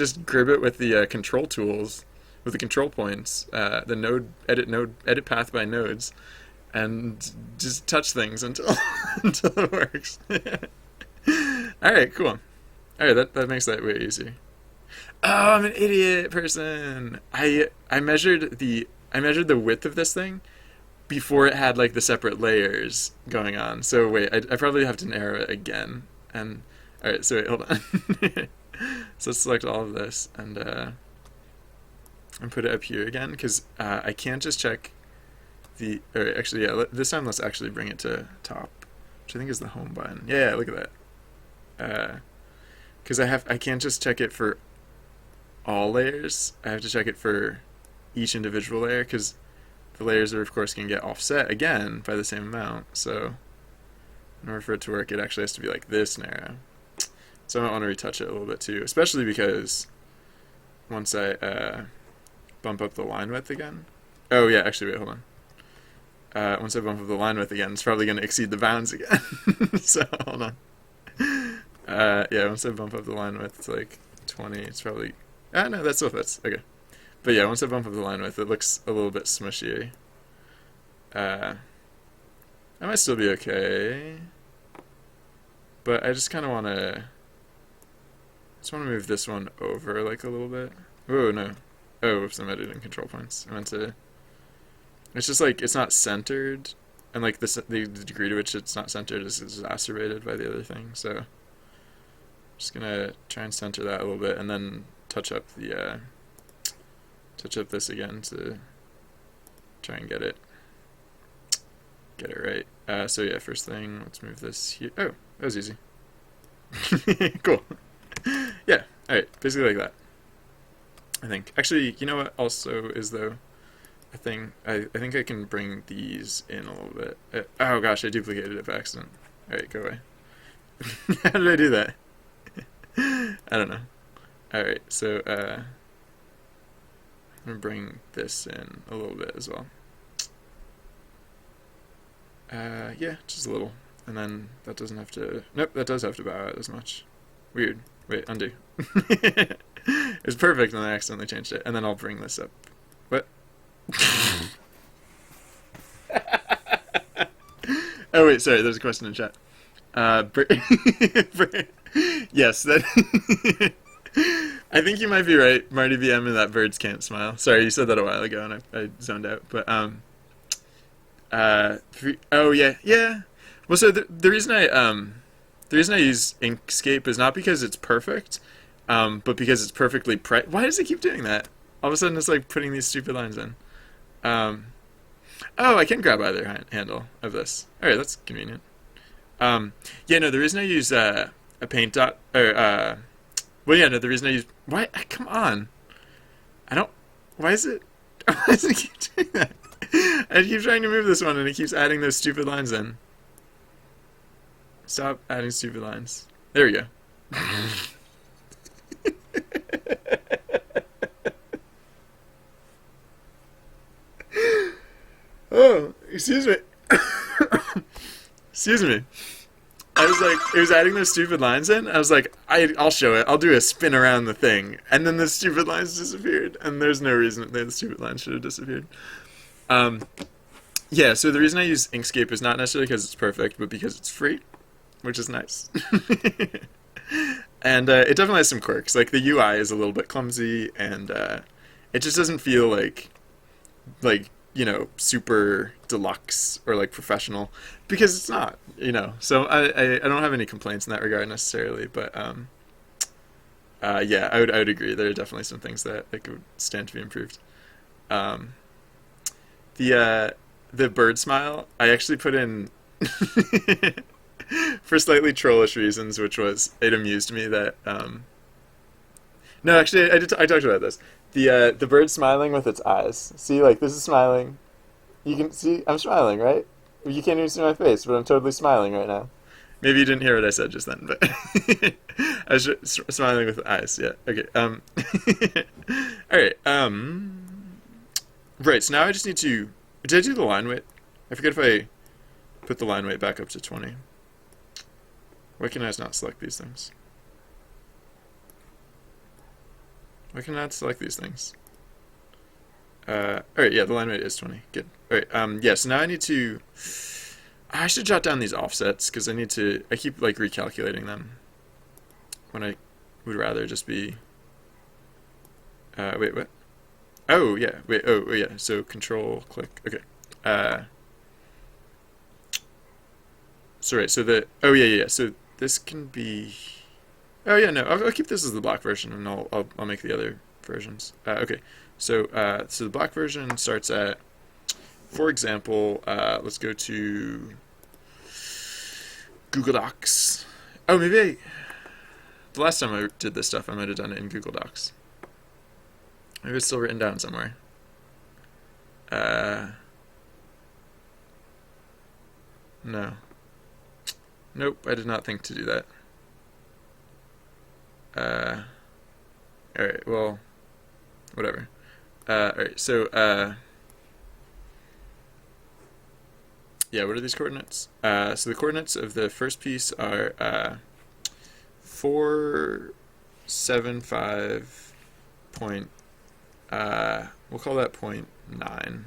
just grip it with the control tools, with the control points, the node edit path by nodes, and just touch things until until it works. All right, cool. All right, that makes that way easier. Oh, I'm an idiot person. I measured the width of this thing before it had like the separate layers going on. So wait, I probably have to narrow it again. And all right, so wait, hold on. So let's select all of this and put it up here again because I can't just check the. Or actually, yeah. This time, let's actually bring it to top, which I think is the home button. Yeah, look at that. Because I can't just check it for all layers. I have to check it for each individual layer because the layers are of course going to get offset again by the same amount. So in order for it to work, it actually has to be like this narrow. So I might want to retouch it a little bit too, especially because once I bump up the line width again. Oh yeah, actually wait, hold on. Once I bump up the line width again, it's probably going to exceed the bounds again. So hold on. Yeah, once I bump up the line width to like 20, it's probably... Ah, no, that still fits. Okay. But yeah, once I bump up the line width, it looks a little bit smushy. I might still be okay. But I just kind of want to... just want to move this one over like a little bit. Oh, no. Oh, whoops, I'm editing control points. I meant to... It's just like, it's not centered. And like the degree to which it's not centered is exacerbated by the other thing, so... Just gonna try and center that a little bit, and then touch up this again to try and get it right. So yeah, first thing, let's move this here. Oh, that was easy. Cool. Yeah. All right. Basically like that. I think. Actually, you know what? Also, is though a thing. I think I can bring these in a little bit. Oh gosh, I duplicated it by accident. All right, go away. How did I do that? I don't know. Alright, so I'm going to bring this in a little bit as well. Yeah, just a little. And then that doesn't have to... Nope, that does have to bow out as much. Weird. Wait, undo. It was perfect and I accidentally changed it. And then I'll bring this up. What? Oh wait, sorry, there's a question in chat. Yes, that... I think you might be right, Marty BM, and that birds can't smile. Sorry, you said that a while ago, and I zoned out. But oh yeah, yeah. Well, so the reason I use Inkscape is not because it's perfect, but because it's perfectly Why does it keep doing that? All of a sudden, it's like putting these stupid lines in. Oh, I can grab either handle of this. All right, that's convenient. Yeah, no, the reason I use a paint dot or well, yeah, no, the reason I use... Why? Come on. I don't... Why is it... Why does it keep doing that? I keep trying to move this one and it keeps adding those stupid lines in. Stop adding stupid lines. There we go. Oh, excuse me. Excuse me. I was like, it was adding those stupid lines in. I was like, I'll show it. I'll do a spin around the thing. And then the stupid lines disappeared. And there's no reason that the stupid lines should have disappeared. Yeah, so the reason I use Inkscape is not necessarily because it's perfect, but because it's free, which is nice. And it definitely has some quirks. Like, the UI is a little bit clumsy, and it just doesn't feel like, you know, super deluxe or like professional, because it's not, you know. So I don't have any complaints in that regard necessarily, but yeah, I would agree. There are definitely some things that could stand to be improved. The bird smile I actually put in for slightly trollish reasons, which was it amused me that no, actually I talked about this. The bird smiling with its eyes. See, like, this is smiling. You can see I'm smiling, right? You can't even see my face, but I'm totally smiling right now. Maybe you didn't hear what I said just then, but I was smiling with the eyes. Yeah. Okay. All right. Right. So now I just need to. Did I do the line weight? I forget if I put the line weight back up to 20. Why can I just not select these things? Why can I not select these things? Alright, yeah, the line rate is 20. Good. Alright, yeah, so now I need to... I should jot down these offsets, because I keep, like, recalculating them. When I would rather just be... wait, what? Oh, yeah, wait, oh, yeah, so control, click, okay. Sorry, so oh, yeah, so this can be... Oh, yeah, no, I'll keep this as the black version, and I'll make the other versions. Okay, so the black version starts at, for example, let's go to Google Docs. Oh, maybe the last time I did this stuff, I might have done it in Google Docs. Maybe it's still written down somewhere. No. Nope, I did not think to do that. Alright, well, whatever. Alright, so, yeah, what are these coordinates? So the coordinates of the first piece are 475 point, we'll call that 0.9.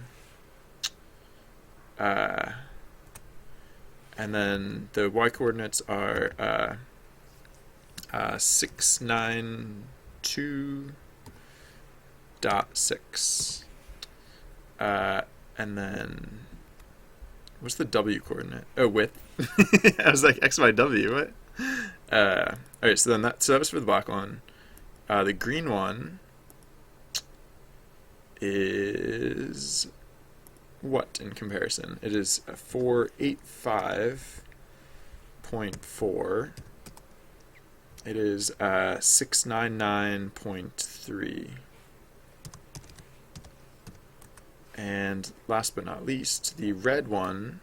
And then the y coordinates are 692.6. And then what's the w coordinate? Oh, width. I was like x, y, w. What? All right. So that was for the black one. The green one is what in comparison? It is 485.4. It is 699.3. And last but not least, the red one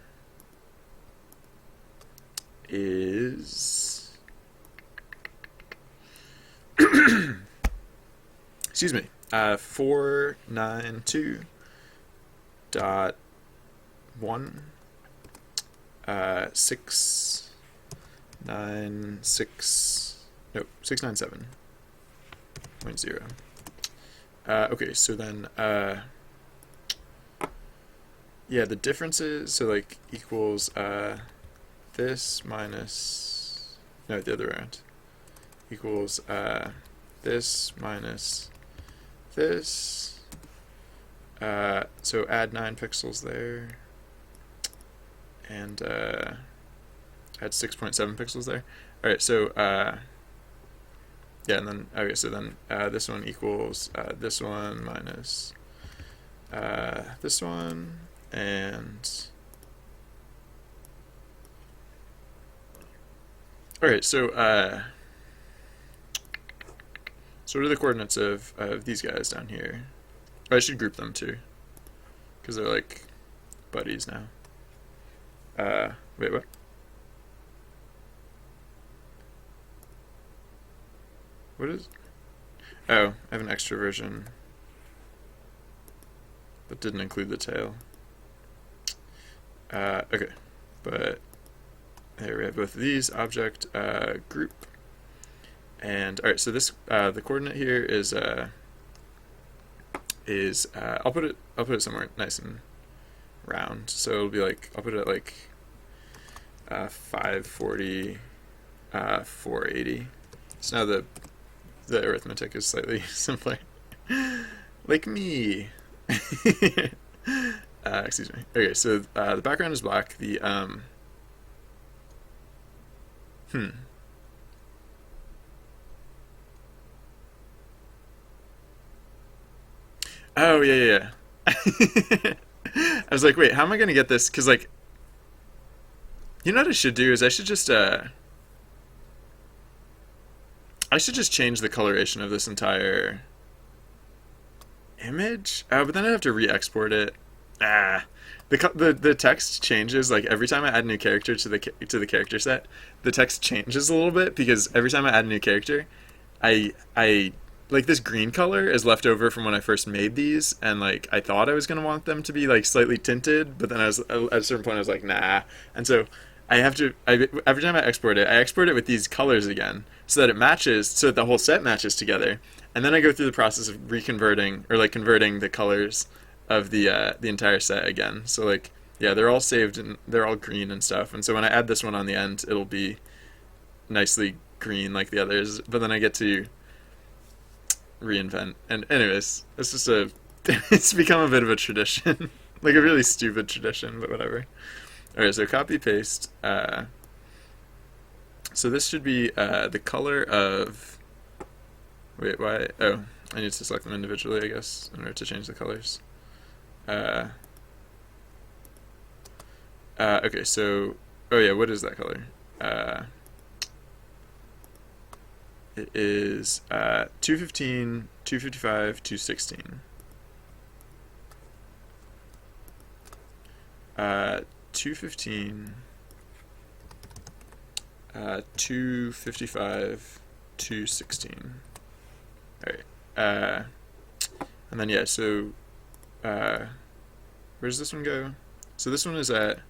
is excuse me, 492.1, 697.0. Okay, so then yeah, the differences, so like equals this minus, no, the other way around, equals this minus this, so add 9 pixels there, and add 6.7 pixels there. Alright, so yeah, and then, okay, so then this one equals this one minus this one, and alright, so what are the coordinates of these guys down here? Oh, I should group them too, because they're like buddies now. Wait, what? What is? Oh, I have an extra version that didn't include the tail. Okay, but there we have both of these, object, group, and all right. So this the coordinate here is I'll put it somewhere nice and round. So it'll be like, I'll put it at like 540, 480. So now the arithmetic is slightly simpler. Like me. Excuse me. Okay, so the background is black. The Oh, yeah. I was like, wait, how am I gonna get this? Because, like, you know what I should do is I should just change the coloration of this entire image. But then I'd have to re-export it. The text changes, like, every time I add a new character to the character set. The text changes a little bit because every time I add a new character, I like, this green color is left over from when I first made these, and like I thought I was gonna want them to be like slightly tinted, but then I was at a certain point I was like, nah. And so every time I export it with these colors again, so that it matches, so that the whole set matches together. And then I go through the process of reconverting or like converting the colors of the entire set again. So like yeah, they're all saved and they're all green and stuff. And so when I add this one on the end, it'll be nicely green like the others. But then I get to reinvent. And anyways, it's just a it's become a bit of a tradition, like a really stupid tradition, but whatever. All right, so copy paste. So this should be the color of. Wait, why? Oh, I need to select them individually, I guess, in order to change the colors. Okay, so oh yeah, what is that color? It is 215, 255, 216. 215, 255, 216. All right. And then yeah, so where does this one go? So this one is at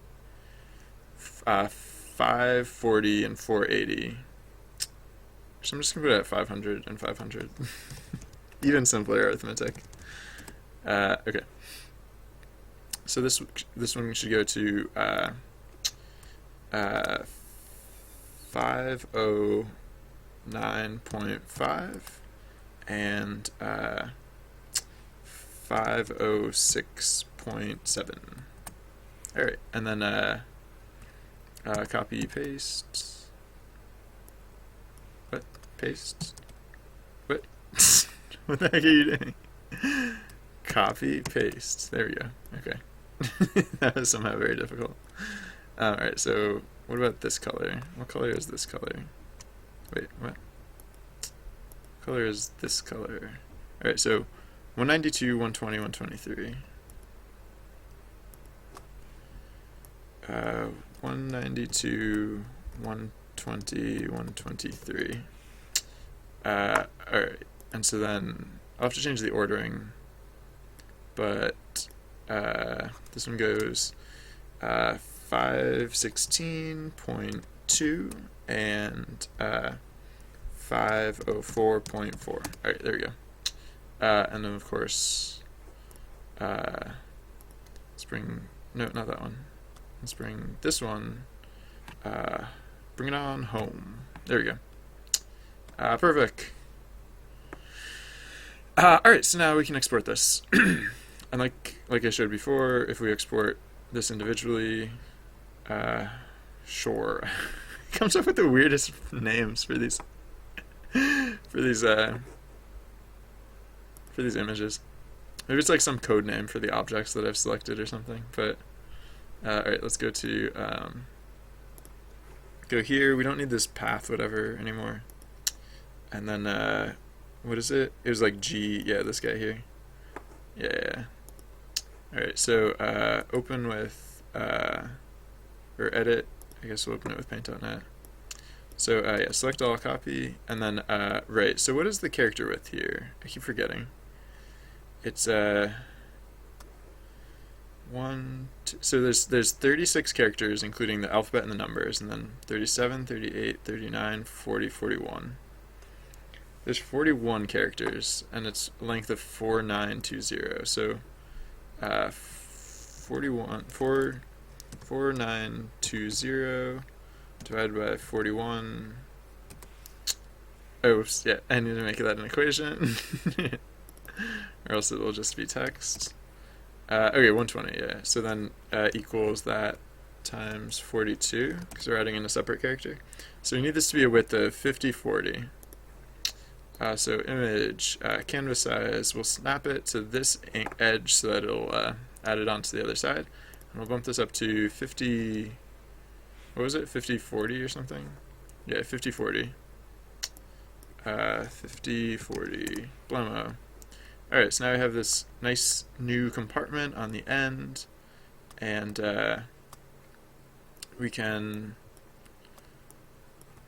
540 and 480. So I'm just gonna put it at 500 and 500. Even simpler arithmetic. Okay. So this one should go to 509.5 and 506.7. All right, and then copy paste. What? Paste? What? What the heck are you doing? Copy paste. There we go. Okay. That was somehow very difficult. Alright, so what about this color? What color is this color? Wait, what? What color is this color? Alright, so 192, 120, 123. 192, 120, 123. Alright, and so then I'll have to change the ordering, but this one goes 516.2 and 504.4. Alright, there we go. And then of course, let's bring, no, not that one. Let's bring this one, bring it on home. There we go. Perfect. Alright, so now we can export this. And like I showed before, if we export this individually, sure. It comes up with the weirdest names for these for these images. Maybe it's like some code name for the objects that I've selected or something. But alright, let's go to go here. We don't need this path whatever anymore. And then what is it? It was like G, yeah, this guy here. Yeah. Alright, so open with, or edit, I guess we'll open it with paint.net. So yeah, select all, copy, and then, right, so what is the character width here? I keep forgetting. It's, so there's 36 characters, including the alphabet and the numbers, and then 37, 38, 39, 40, 41. There's 41 characters, and it's a length of 4920, so 4920 divided by 41. Oops, yeah, I need to make that an equation. Or else it will just be text. Okay, 120, yeah. So then equals that times 42, because we're adding in a separate character. So we need this to be a width of 5040. So image, canvas size, we'll snap it to this edge so that it'll add it onto the other side. And we'll bump this up to 50, what was it, 5040 or something? Yeah, 5040. 5040, blammo. Alright, so now we have this nice new compartment on the end, and we can,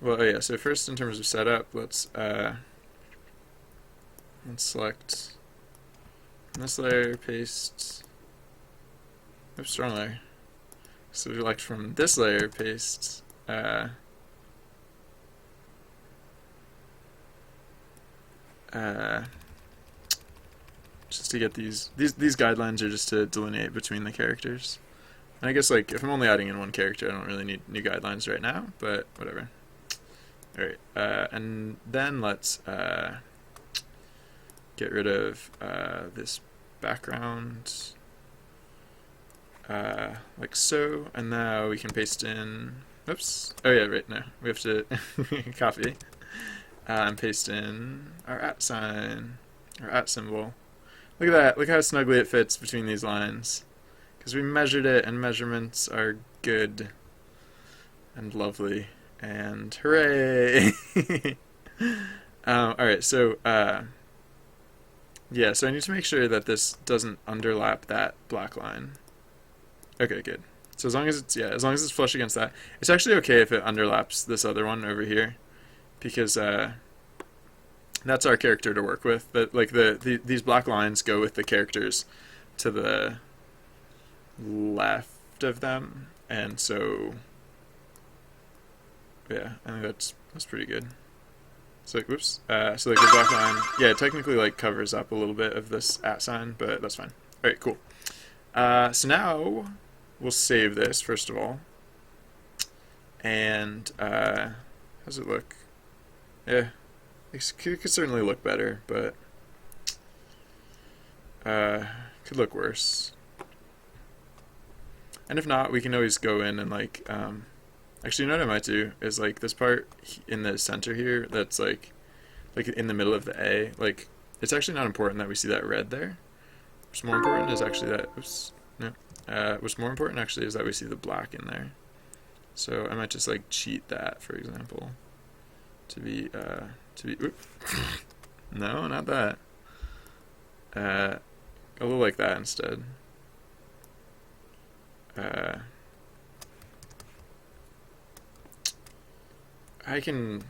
well, yeah, so first in terms of setup, let's select this layer, paste, oops, wrong layer. So select from this layer, paste, uh, just to get these guidelines are just to delineate between the characters. And I guess like if I'm only adding in one character, I don't really need new guidelines right now, but whatever. All right, and then let's get rid of this background like so, and now we can paste in. Oops. Oh yeah, right now we have to copy and paste in our @ sign, our @ symbol. Look at that. Look how snugly it fits between these lines. Because we measured it, and measurements are good and lovely. And hooray! Alright, so, yeah, so I need to make sure that this doesn't underlap that black line. Okay, good. So as long as it's flush against that. It's actually okay if it underlaps this other one over here. Because, that's our character to work with. But like these black lines go with the characters to the left of them, and so yeah, I think that's pretty good. So like, whoops. So like the black line, yeah, it technically like covers up a little bit of this @ sign, but that's fine. All right, cool. So now we'll save this first of all, and how's it look? Yeah. It could certainly look better, but could look worse. And if not, we can always go in and like, actually, you know what I might do is like this part in the center here that's like in the middle of the A. Like, it's actually not important that we see that red there. What's more important is actually that. Oops, no. What's more important actually is that we see the black in there. So I might just like cheat that, for example, to be. Oop. No, not that. A little like that instead. I can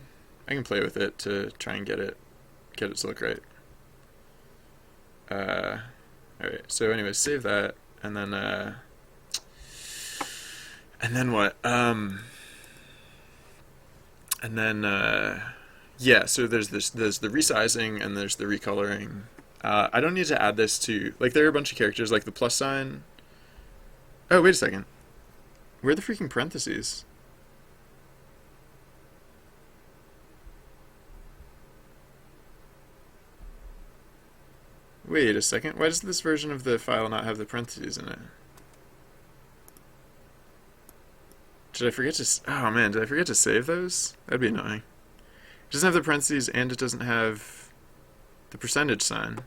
play with it to try and get it to look right. Alright, so anyways, save that, and then what? And then yeah, so there's the resizing and there's the recoloring. I don't need to add this to, like, there are a bunch of characters, like the plus sign. Oh, wait a second. Where are the freaking parentheses? Wait a second. Why does this version of the file not have the parentheses in it? Did I forget to... Oh, man, did I forget to save those? That'd be annoying. It doesn't have the parentheses, and it doesn't have the percentage sign.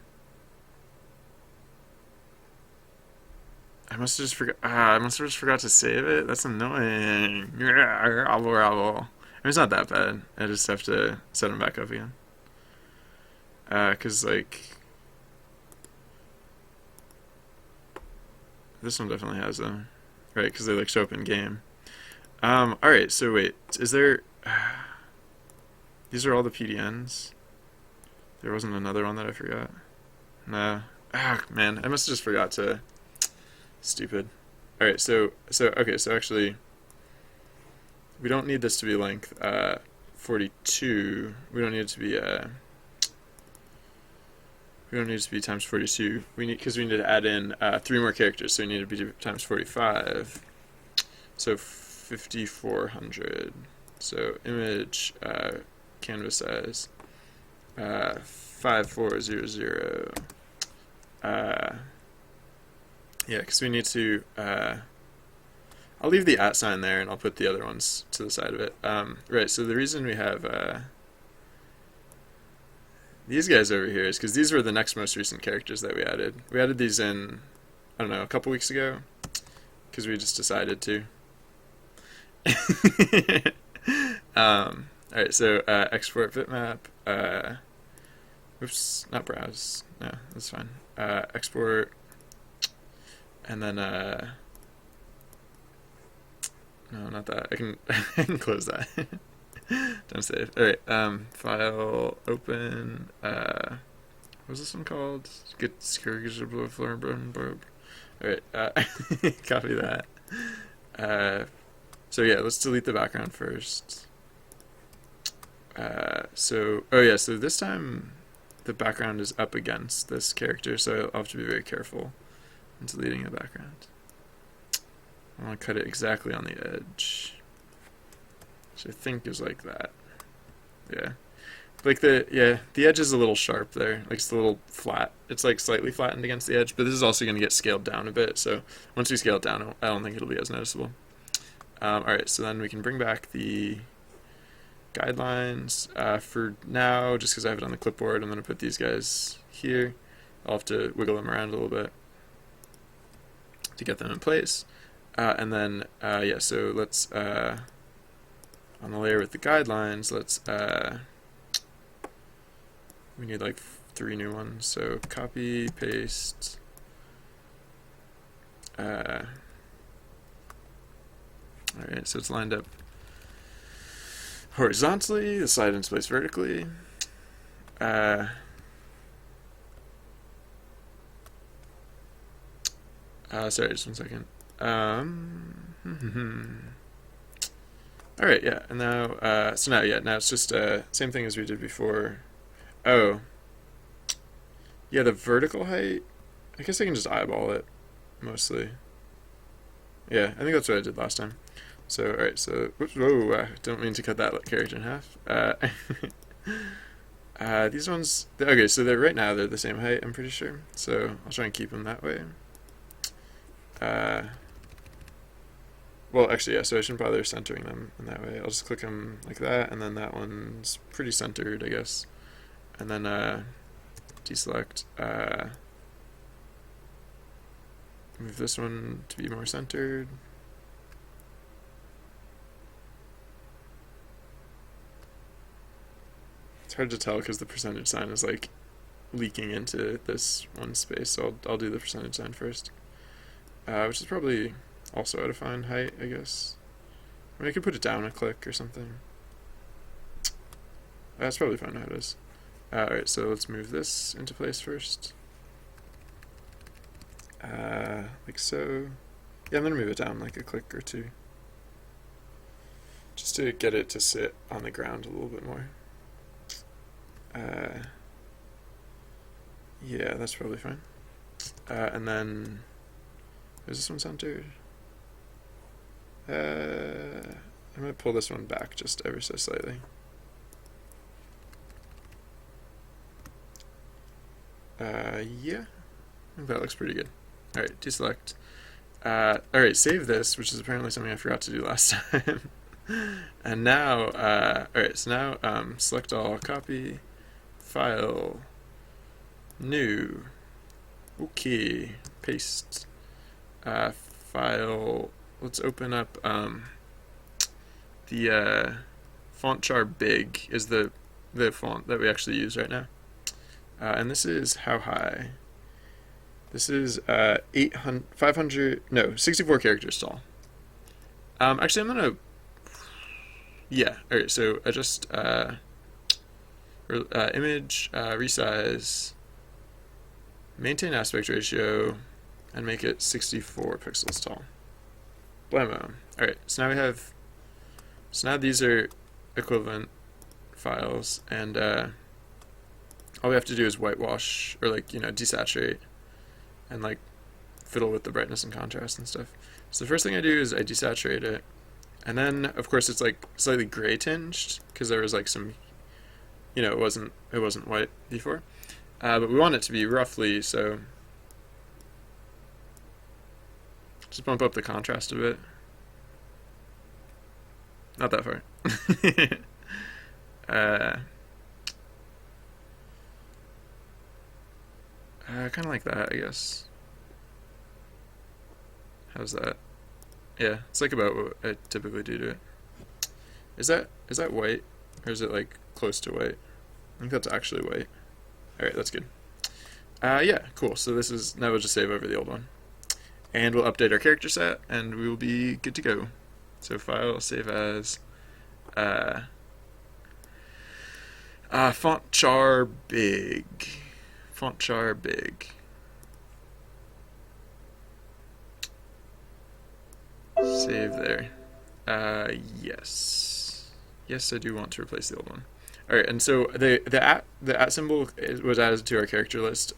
I must have just forgot to save it. That's annoying. I mean, it's not that bad. I just have to set them back up again. Cause like this one definitely has them, right? Cause they like show up in game. All right. So wait, is there? These are all the PDNs. There wasn't another one that I forgot. No. Ah, man, I must have just forgot to. Stupid. Alright, so okay, so actually we don't need this to be length 42. We don't need it to be times 42. Because we need to add in 3 more characters, so we need to be times 45. So 5400. So image canvas size 5400. Yeah, because we need to, I'll leave the @ sign there and I'll put the other ones to the side of it. Right, so the reason we have these guys over here is because these were the next most recent characters that we added. We added these in, I don't know, a couple weeks ago, because we just decided to. Alright, so export bitmap, oops, not browse, no, that's fine. Export. And then, no, not that. I can close that. Don't save. Alright, file, open, what was this one called? Get Alright, copy that. So yeah, let's delete the background first. So, oh yeah, so this time the background is up against this character, so I'll have to be very careful in deleting the background. I want to cut it exactly on the edge, which I think is like that. Yeah. Like the edge is a little sharp there. Like it's a little flat. It's like slightly flattened against the edge, but this is also going to get scaled down a bit. So once we scale it down, I don't think it'll be as noticeable. Alright, so then we can bring back the guidelines. For now, just because I have it on the clipboard, I'm going to put these guys here. I'll have to wiggle them around a little bit to get them in place. And then, yeah, so let's, on the layer with the guidelines, let's, we need like 3 new ones. So copy, paste, alright, so it's lined up horizontally, the slide into place vertically. Sorry, just one second. Alright, yeah, and now, so now it's just, same thing as we did before. Oh. Yeah, the vertical height, I guess I can just eyeball it, mostly. Yeah, I think that's what I did last time. So, alright, so, whoops, whoa, don't mean to cut that character in half. These ones, okay, so right now they're the same height, I'm pretty sure. So, I'll try and keep them that way. Well, actually, yeah, so I shouldn't bother centering them in that way. I'll just click them like that, and then that one's pretty centered, I guess. And then, deselect, move this one to be more centered. It's hard to tell because the percentage sign is like leaking into this one space, so I'll do the percentage sign first. Which is probably also out of fine height, I guess. I mean, I could put it down a click or something. That's probably fine how it is. Alright, so let's move this into place first. Like so. Yeah, I'm gonna move it down like a click or two. Just to get it to sit on the ground a little bit more. Yeah, that's probably fine. And then, is this one centered? I'm gonna pull this one back just ever so slightly. Yeah, I think that looks pretty good. Alright, deselect. Alright, save this, which is apparently something I forgot to do last time. And now, alright, so now, select all, copy, file, new, okay, paste, file, let's open up, the, font char big is the font that we actually use right now. And this is how high? This is 64 characters tall. Actually, I'm gonna, yeah. Alright, so adjust image, resize, maintain aspect ratio, and make it 64 pixels tall. Blammo. Alright, so now we have, so now these are equivalent files, and all we have to do is whitewash, or like, desaturate, and like fiddle with the brightness and contrast and stuff. So the first thing I do is I desaturate it, and then of course it's like slightly gray tinged because there was like some, it wasn't white before, but we want it to be roughly, so just bump up the contrast a bit. Not that far. Kind of like that, I guess. How's that? Yeah, it's like about what I typically do to it. Is that white, or is it like close to white? I think that's actually white. Alright, that's good. Yeah, cool. So now we'll just save over the old one. And we'll update our character set, and we will be good to go. So file, save as, font char big. Font char big. Save there. Yes. Yes, I do want to replace the old one. All right, and so the at symbol was added to our character list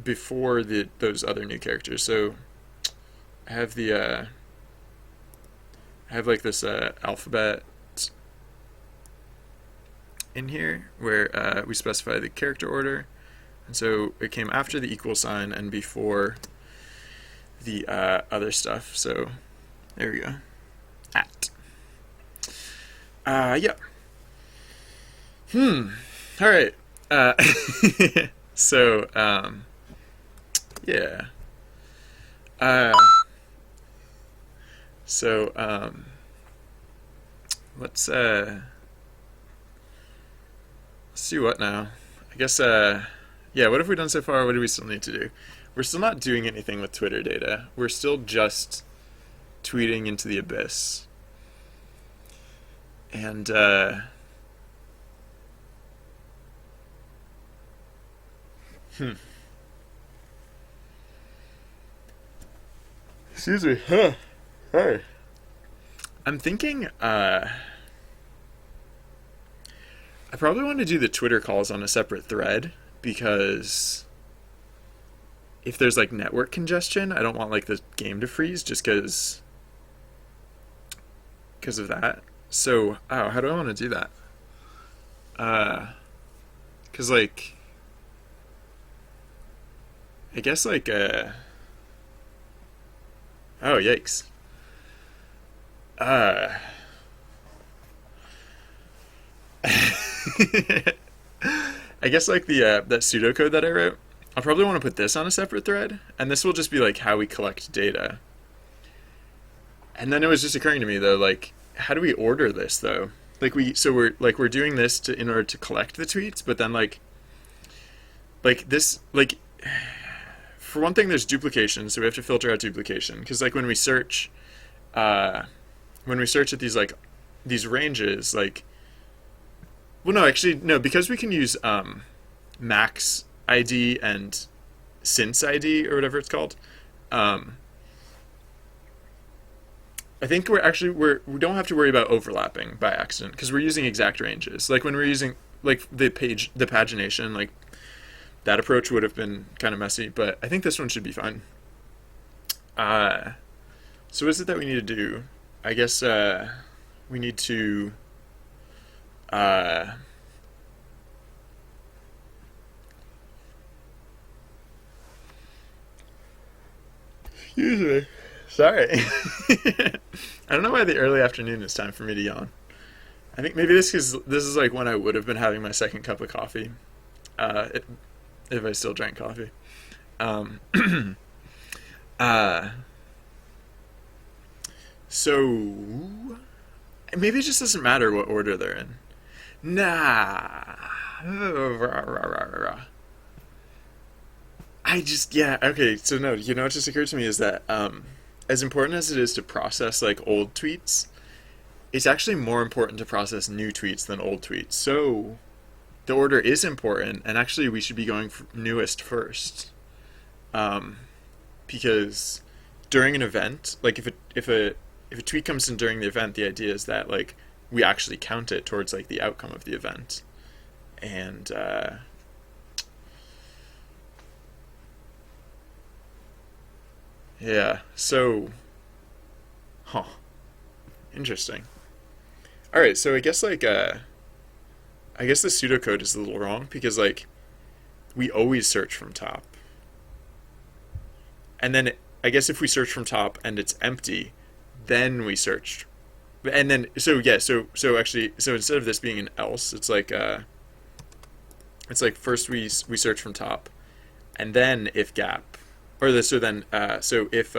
before those other new characters. So I have I have like this alphabet in here where we specify the character order, and so it came after the equal sign and before the other stuff. So there we go. At. Yeah. All right. So yeah. Uh, so let's see what now. I guess yeah. What have we done so far? What do we still need to do? We're still not doing anything with Twitter data. We're still just tweeting into the abyss. And excuse me. Huh. Hey. I'm thinking I probably want to do the Twitter calls on a separate thread because if there's like network congestion, I don't want like the game to freeze just because of that. So, oh, how do I want to do that? Cause like I guess like oh yikes. Uh I guess like the that pseudocode that I wrote, I'll probably want to put this on a separate thread, and this will just be like how we collect data. And then it was just occurring to me though, like, how do we order this though? Like we're doing this to in order to collect the tweets, but then like this like for one thing, there's duplication, so we have to filter out duplication because like when we search at these ranges, like well no actually no because we can use max ID and since ID or whatever it's called. Um, I think we don't have to worry about overlapping by accident because we're using exact ranges. Like when we're using like the pagination, like that approach would have been kind of messy, but I think this one should be fine. Uh, so what is it that we need to do? I guess we need to uh, excuse me. Sorry. I don't know why the early afternoon is time for me to yawn. I think maybe this is like when I would have been having my second cup of coffee, uh, if I still drank coffee. Um, uh, so maybe it just doesn't matter what order they're in. Nah. I just yeah okay. So no, you know what just occurred to me is that as important as it is to process like old tweets, it's actually more important to process new tweets than old tweets. So the order is important, and actually we should be going for newest first, um, because during an event, like if a tweet comes in during the event, the idea is that like we actually count it towards like the outcome of the event, and yeah, so huh, interesting. All right, so I guess the pseudocode is a little wrong because like we always search from top. And then I guess if we search from top and it's empty, then we search. And then so yeah, so actually so instead of this being an else, it's like first we search from top and then if gap or this so then so if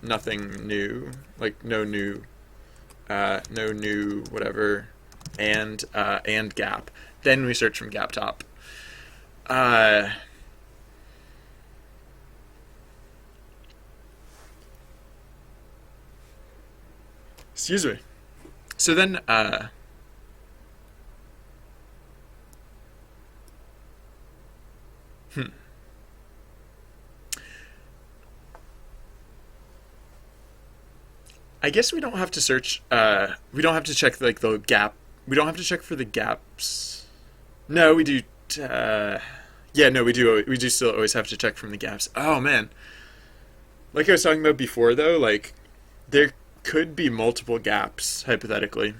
nothing new, like no new whatever and gap, then we search from gap top. Uh excuse me. So then hmm. I guess we don't have to search. We don't have to check like the gap. We don't have to check for the gaps. No, we do. Yeah, no, we do. We do still always have to check from the gaps. Oh man, like I was talking about before, though, like there could be multiple gaps hypothetically,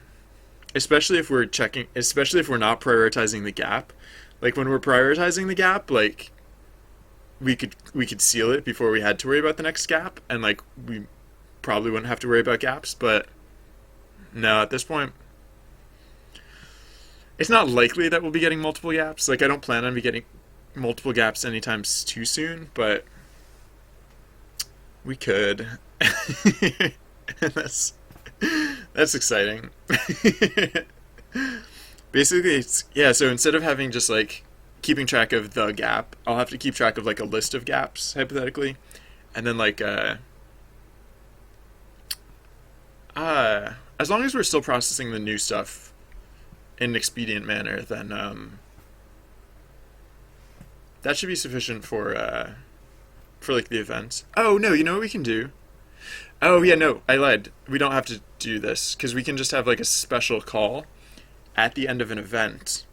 especially if we're checking. Especially if we're not prioritizing the gap. Like when we're prioritizing the gap, like we could seal it before we had to worry about the next gap, and like we probably wouldn't have to worry about gaps. But no, at this point, it's not likely that we'll be getting multiple gaps. Like I don't plan on be getting multiple gaps anytime too soon, but we could. that's that's exciting. Basically, it's yeah. So instead of having just like keeping track of the gap, I'll have to keep track of like a list of gaps hypothetically, and then like as long as we're still processing the new stuff in an expedient manner, then that should be sufficient for like the event. Oh no, you know what we can do? Oh yeah, no, I lied. We don't have to do this because we can just have like a special call at the end of an event.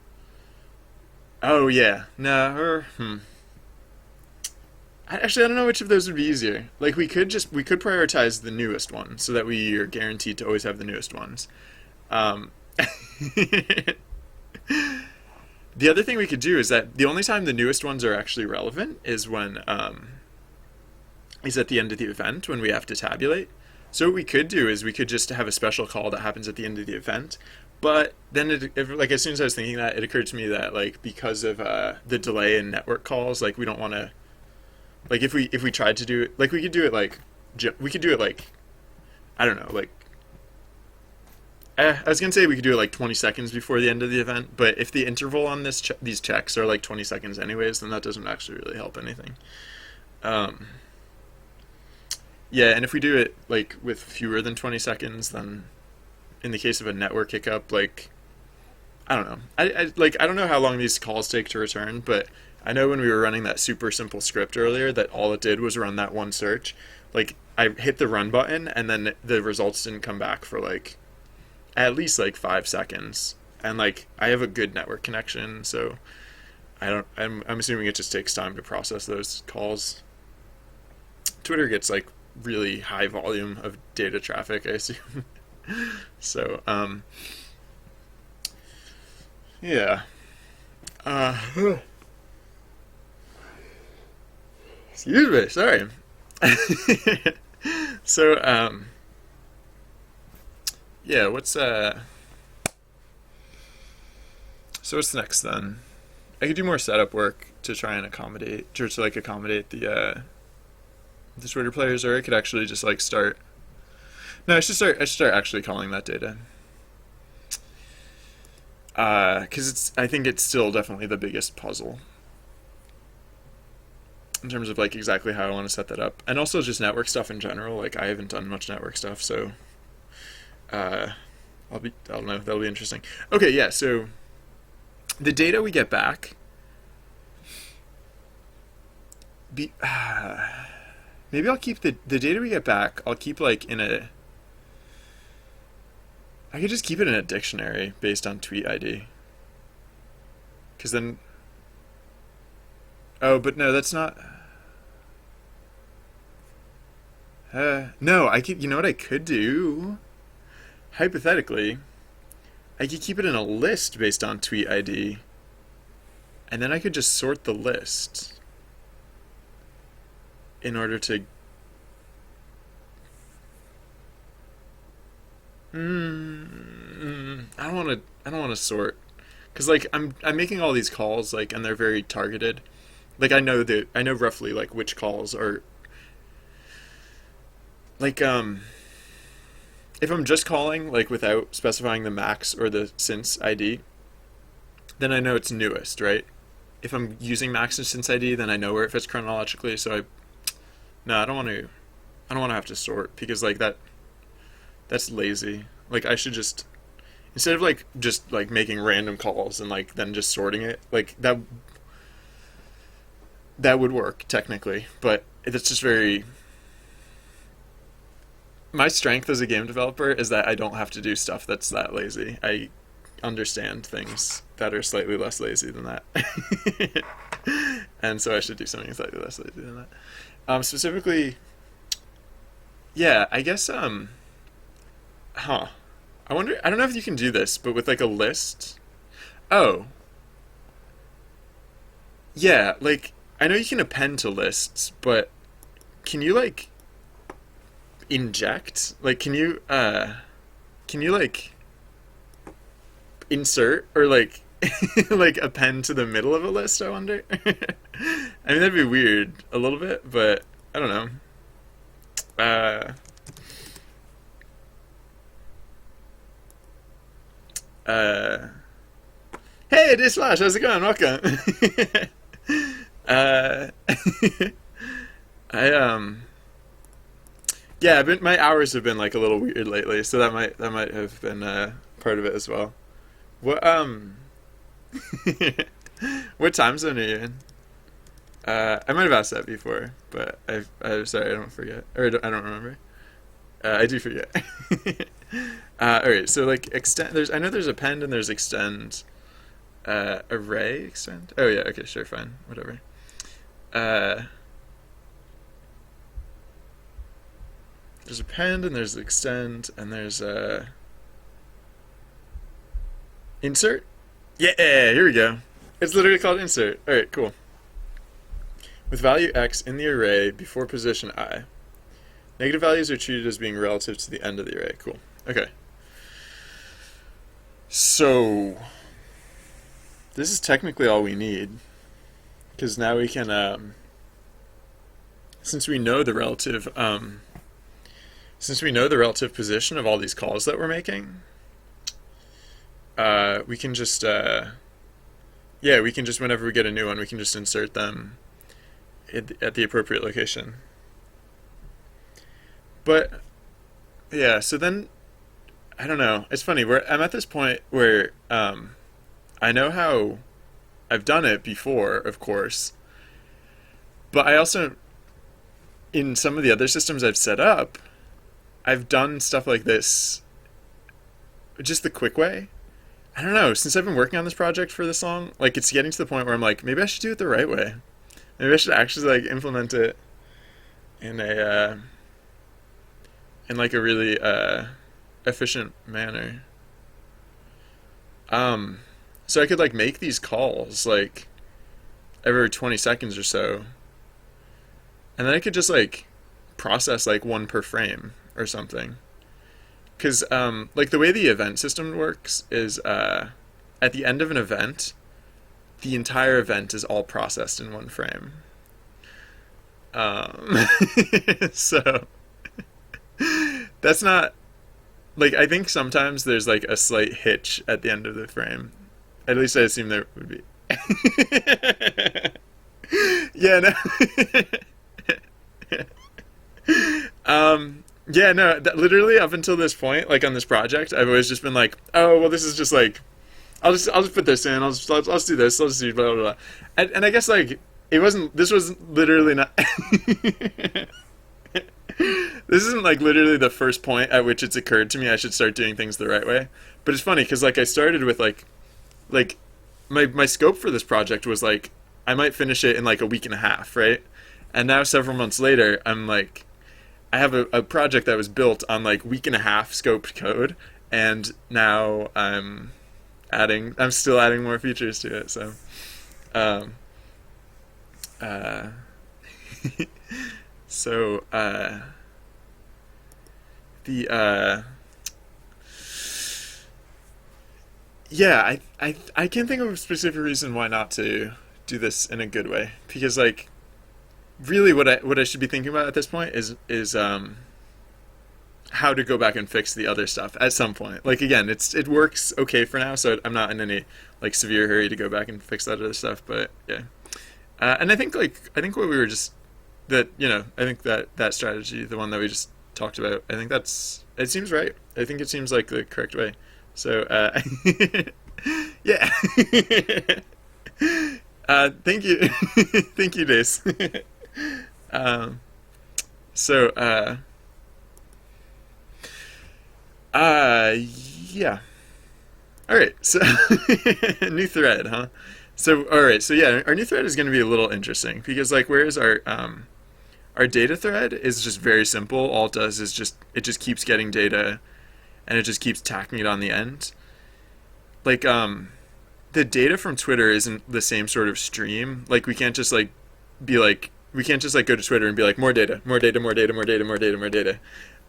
Oh yeah, no, Actually, I don't know which of those would be easier. Like we could prioritize the newest one so that we are guaranteed to always have the newest ones. Um, the other thing we could do is that the only time the newest ones are actually relevant is when is at the end of the event when we have to tabulate. So what we could do is we could just have a special call that happens at the end of the event. But then, like as soon as I was thinking that, it occurred to me that like because of the delay in network calls, like we don't want to like if we tried to do it, like we could do it like we could do it like I don't know like I was gonna say we could do it like 20 seconds before the end of the event, but if the interval on these checks are like 20 seconds anyways, then that doesn't actually really help anything. Um, yeah, and if we do it like with fewer than 20 seconds, then in the case of a network hiccup, like I don't know, I don't know how long these calls take to return, but I know when we were running that super simple script earlier, that all it did was run that one search. Like I hit the run button, and then the results didn't come back for like at least like 5 seconds. And like I have a good network connection, so I don't. I'm assuming it just takes time to process those calls. Twitter gets like really high volume of data traffic, I assume. So yeah. Uh, excuse me. Sorry. So yeah. So what's next then? I could do more setup work to try and to like accommodate the Twitter players, or I could actually just like start. No, I should start actually calling that data. Because I think it's still definitely the biggest puzzle in terms of like exactly how I want to set that up, and also just network stuff in general. Like I haven't done much network stuff, so uh, I don't know, that'll be interesting. Okay, yeah. So the data we get back, be maybe I'll keep the data we get back. I'll keep like in a. I could just keep it in a dictionary based on tweet ID. Because then. Oh, but no, that's not. No, I could. You know what I could do? Hypothetically, I could keep it in a list based on tweet ID, and then I could just sort the list in order to. I don't want to. I don't want to sort, because like I'm making all these calls like, and they're very targeted. Like I know roughly like which calls are like if I'm just calling like without specifying the max or the since ID, then I know it's newest, right? If I'm using max and since ID, then I know where it fits chronologically. So no, I don't want to. I don't want to have to sort because like that's lazy. Like I should just instead of like just like making random calls and like then just sorting it like that would work technically, but it's just very my strength as a game developer is that I don't have to do stuff that's that lazy. I understand things that are slightly less lazy than that. And so I should do something slightly less lazy than that. Specifically, yeah, I guess, huh. I wonder, I don't know if you can do this, but with like a list. Oh, yeah, like, I know you can append to lists, but can you like inject? Like, can you like insert or like like append to the middle of a list, I wonder? I mean, that'd be weird a little bit, but I don't know. Uh, uh, hey, it is Flash. How's it going? Welcome. uh, I yeah, my hours have been like a little weird lately, so that might have been part of it as well. What what time zone are you in? I might have asked that before, but I'm sorry, I don't forget, or I don't remember. I do forget. All right, so like extend. I know there's append and there's extend. Array extend. Oh yeah, okay, sure, fine, whatever. Uh, there's append and there's extend and there's insert. Yeah, here we go. It's literally called insert. All right, cool. With value x in the array before position I. Negative values are treated as being relative to the end of the array. Cool. Okay. So this is technically all we need, because now we can, since we know the relative, since we know the relative position of all these calls that we're making, we can just, yeah, we can just, whenever we get a new one, we can just insert them at the appropriate location. But yeah, so then I don't know. It's funny. I'm at this point where I know how I've done it before, of course, but I also, in some of the other systems I've set up, I've done stuff like this just the quick way. I don't know. Since I've been working on this project for this long, like it's getting to the point where I'm like, maybe I should do it the right way. Maybe I should actually like implement it in a in like a really efficient manner. So I could like make these calls like every 20 seconds or so, and then I could just like process like one per frame or something. Because like the way the event system works is at the end of an event, the entire event is all processed in one frame. So that's not like, I think sometimes there's like a slight hitch at the end of the frame. At least I assume there would be. Yeah, no. Yeah, no, literally up until this point, like on this project, I've always just been like, oh, well, this is just like, I'll just put this in, I'll just do this, I'll just do blah, blah, blah. And I guess like, this was literally not, this isn't like literally the first point at which it's occurred to me I should start doing things the right way. But it's funny, because like I started with like my scope for this project was like, I might finish it in like a week and a half, right? And now several months later, I'm like, I have a project that was built on like week and a half scoped code, and now I'm still adding more features to it. So, um, uh, so the yeah, I can't think of a specific reason why not to do this in a good way, because like really what I should be thinking about at this point is how to go back and fix the other stuff at some point. Like again, it works okay for now, so I'm not in any like severe hurry to go back and fix that other stuff. But yeah, and I think what we were just that I think that strategy, the one that we just talked about, I think it seems right. I think it seems like the correct way. So yeah. Thank you, thank you, Dace. Um, so Yeah. All right. So new thread, huh? So all right. So yeah, our new thread is going to be a little interesting because like, whereas our data thread is just very simple. All it does is just it just keeps getting data, and it just keeps tacking it on the end. Like the data from Twitter isn't the same sort of stream. Like we can't just like be like we can't just like go to Twitter and be like more data, more data, more data, more data, more data, more data,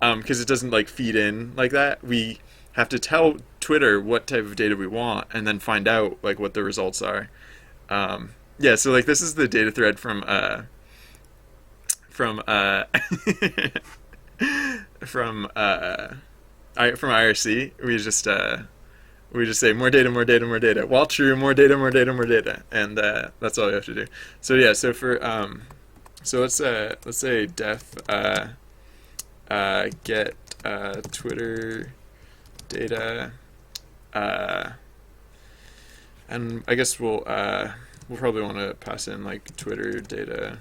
because it doesn't like feed in like that. We have to tell Twitter what type of data we want, and then find out like what the results are. Yeah, so like this is the data thread from from from IRC. We just say more data, more data, more data. While true, more data, more data, more data, and that's all we have to do. So yeah, so for so let's say def get Twitter data, and I guess we'll probably want to pass in like Twitter data.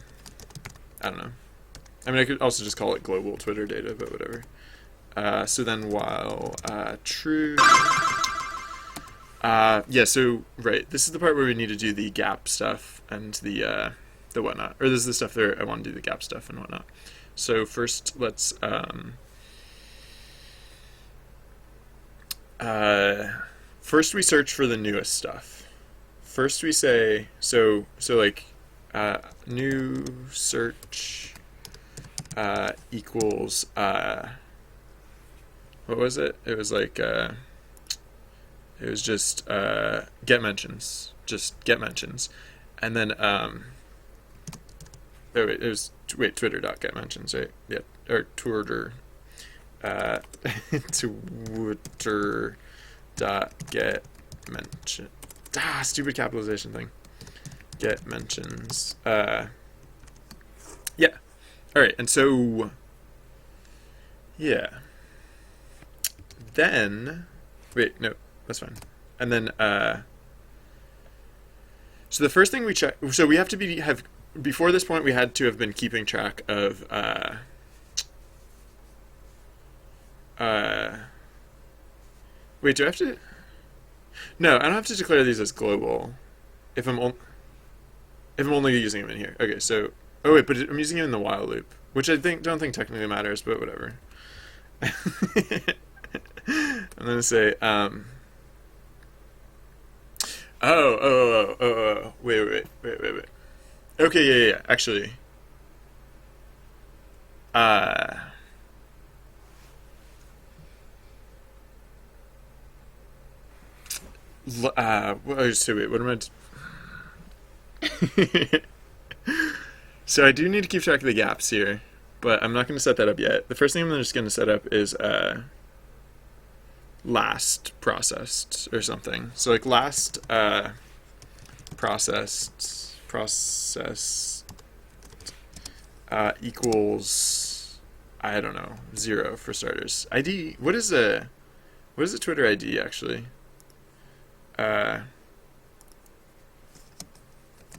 I don't know. I mean, I could also just call it global Twitter data, but whatever. So then while true. Yeah, so, right, this is the part where we need to do the gap stuff and the whatnot. Or this is the stuff there I want to do the gap stuff and whatnot. So first, let's, first we search for the newest stuff. First we say, so like, new search, equals, what was it? It was like, it was just get mentions, and then it was Twitter.get mentions, right? Yeah, or Twitter, Twitter.get mention. Stupid capitalization thing. Get mentions. Yeah. All right, and so yeah. Then wait, no. That's fine. And then, so the first thing we check, so we have to before this point, we had to have been keeping track of, wait, do I have to? No, I don't have to declare these as global if if I'm only using them in here. Okay, so, oh wait, but I'm using them in the while loop, which don't think technically matters, but whatever. I'm gonna say, wait. Okay, yeah. Actually, uh, so wait, what am I? So I do need to keep track of the gaps here, but I'm not going to set that up yet. The first thing I'm just going to set up is last processed or something. So like last processed equals, I don't know, 0 for starters. ID, what is a Twitter ID actually? What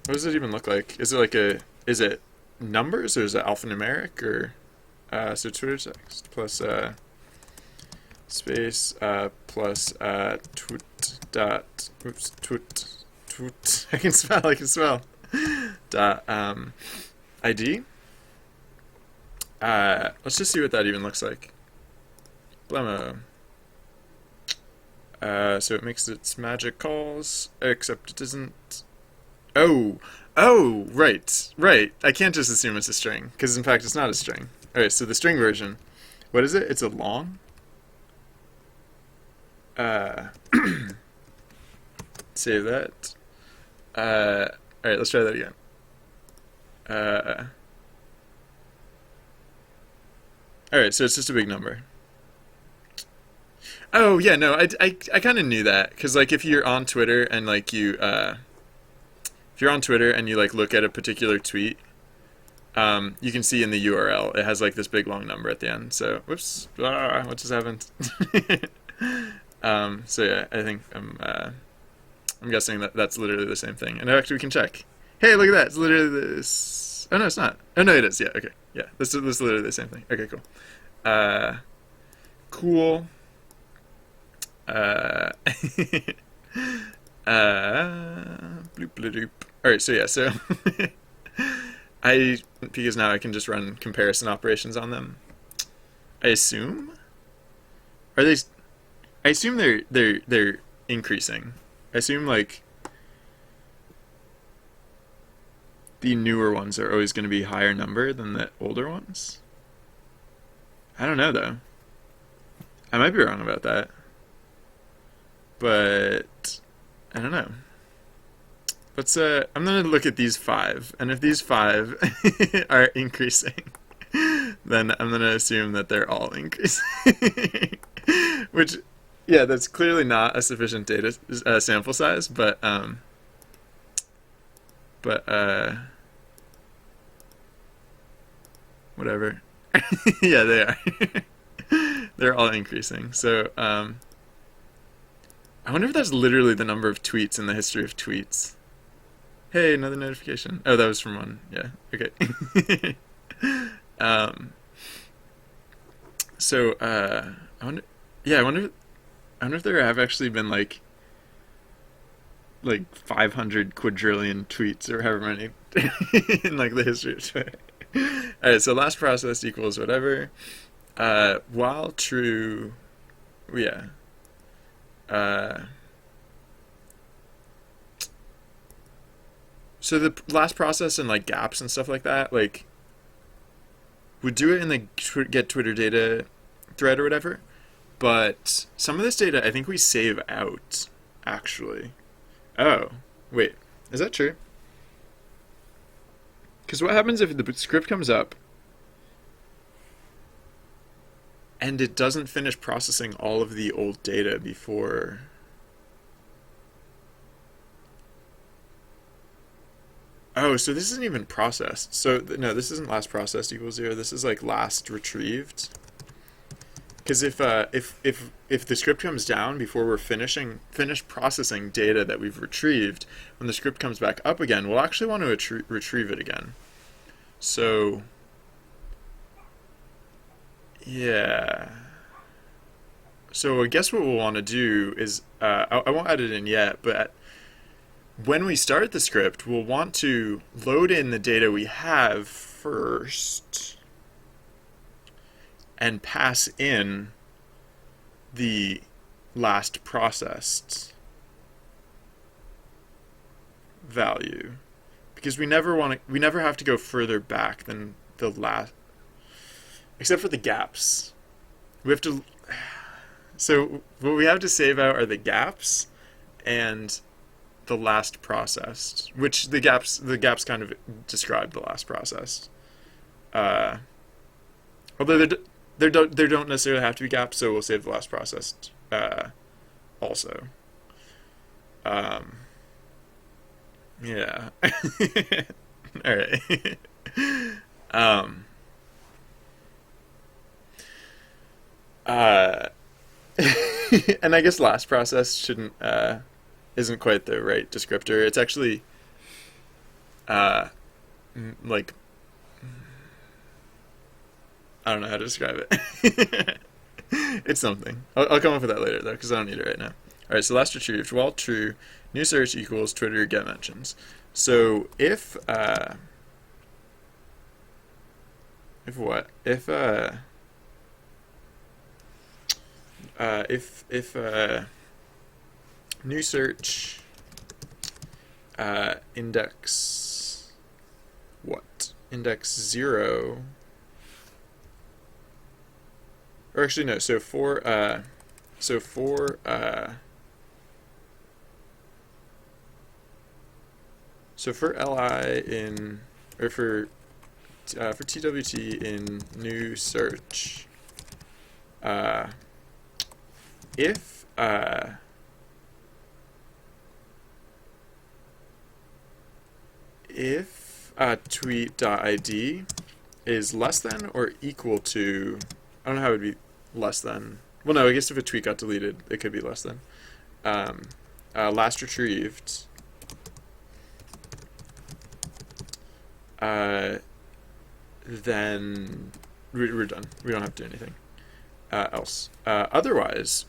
does it even look like? Is it numbers or is it alphanumeric or so Twitter text plus space plus twit I can spell dot ID. Let's just see what that even looks like. Blemmo. So it makes its magic calls, except it doesn't. Oh, right. I can't just assume it's a string, because in fact it's not a string. Alright, so the string version, what is it? It's a long? Save that. Alright, let's try that again. Alright, so it's just a big number. Oh, yeah, no, I kind of knew that, because, like, if you're on Twitter and, like, if you're on Twitter and you, like, look at a particular tweet, you can see in the URL, it has, like, this big long number at the end, so, whoops, what just happened? So, yeah, I think I'm guessing that that's literally the same thing, and actually we can check. Hey, look at that, it's literally this. Oh, no, it's not. Oh, no, it is, yeah, okay, yeah, this is literally the same thing. Okay, cool. Cool. Uh, bloop bloop doop. All right, so yeah, so I because now I can just run comparison operations on them. I assume are they? I assume they're increasing. I assume like the newer ones are always going to be higher number than the older ones. I don't know though. I might be wrong about that, but I don't know. Let's I'm gonna look at these five, and if these five are increasing, then I'm gonna assume that they're all increasing. Which, yeah, that's clearly not a sufficient data sample size, but whatever. Yeah, they are. They're all increasing. So I wonder if that's literally the number of tweets in the history of tweets. Hey, another notification. Oh, that was from one. Yeah. Okay. um. So I wonder. Yeah, I wonder if there have actually been like 500 quadrillion tweets or however many in like the history of Twitter. All right. So last process equals whatever. While true. Yeah. So the last process and like gaps and stuff like that, like would do it in the get Twitter data thread or whatever. But some of this data, I think we save out actually. Oh, wait, is that true? Because what happens if the script comes up and it doesn't finish processing all of the old data before? Oh, so this isn't even processed. So no, this isn't last processed equals 0. This is like last retrieved. Because if the script comes down before we're finished processing data that we've retrieved, when the script comes back up again, we'll actually want to retrieve it again. So yeah. So I guess what we'll want to do is I won't add it in yet, but when we start the script, we'll want to load in the data we have first and pass in the last processed value, because we never have to go further back than the last, except for the gaps. We have to. So what we have to save out are the gaps and the last processed, which the gaps kind of describe the last processed. Although there don't necessarily have to be gaps, so we'll save the last processed also. Um, yeah. All right. um, uh, and I guess last process shouldn't isn't quite the right descriptor. It's actually uh, like I don't know how to describe it. It's something. I'll come up with that later though, because I don't need it right now. All right. So last retrieved, while true, new search equals Twitter get mentions. So if what if new search index what index 0, or actually no, so for li in, or for twt in new search, if tweet.id is less than or equal to, I don't know how it would be less than. Well, no, I guess if a tweet got deleted, it could be less than. Last retrieved. Then we're done. We don't have to do anything else. Otherwise,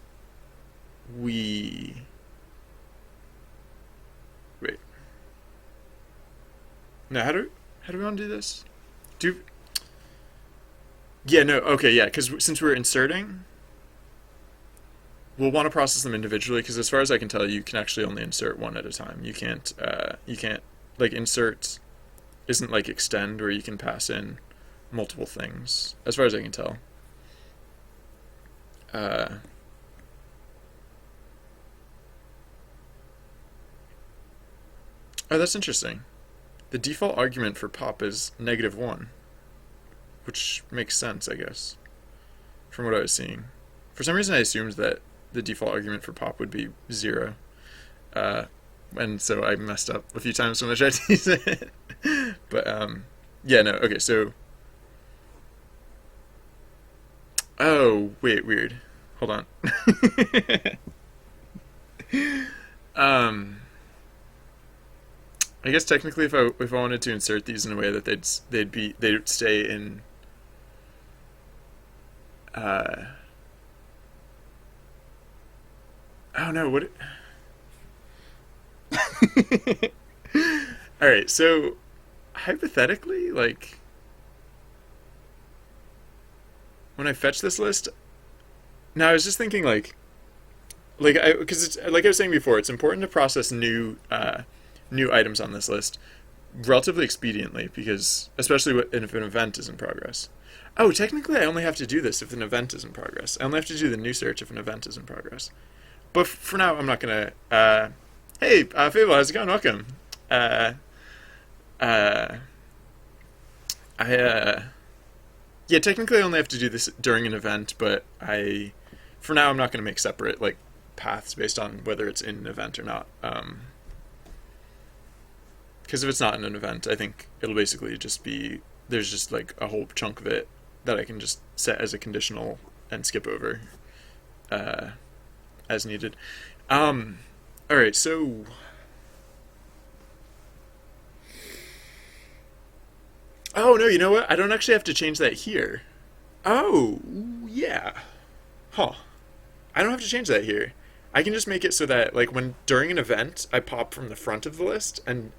we wait. No, how do we want to do this? Do Yeah, no, okay, yeah, because since we're inserting, we'll want to process them individually. Because as far as I can tell, you can actually only insert one at a time. You can't like insert isn't like extend where you can pass in multiple things. As far as I can tell. Uh, oh, that's interesting. The default argument for pop is -1, which makes sense, I guess, from what I was seeing. For some reason, I assumed that the default argument for pop would be 0. Uh, and so I messed up a few times when I tried to use it. But, yeah, no, okay, so. Oh, wait, weird. Hold on. um, I guess technically, if I wanted to insert these in a way that they'd stay in. Uh, oh no, what? All right, so hypothetically, like when I fetch this list, now I was just thinking because it's like I was saying before, it's important to process new items on this list relatively expediently because especially if an event is in progress. Oh, technically, I only have to do this if an event is in progress. I only have to do the new search if an event is in progress. But for now, I'm not gonna. Hey, Fable, how's it going? Welcome. Uh, uh, I yeah, technically, I only have to do this during an event, but for now, I'm not gonna make separate like paths based on whether it's in an event or not. Because if it's not in an event, I think it'll basically just be there's just like a whole chunk of it that I can just set as a conditional and skip over uh, as needed. All right, so oh no, you know what? I don't actually have to change that here. Oh yeah, huh? I don't have to change that here. I can just make it so that like when during an event I pop from the front of the list and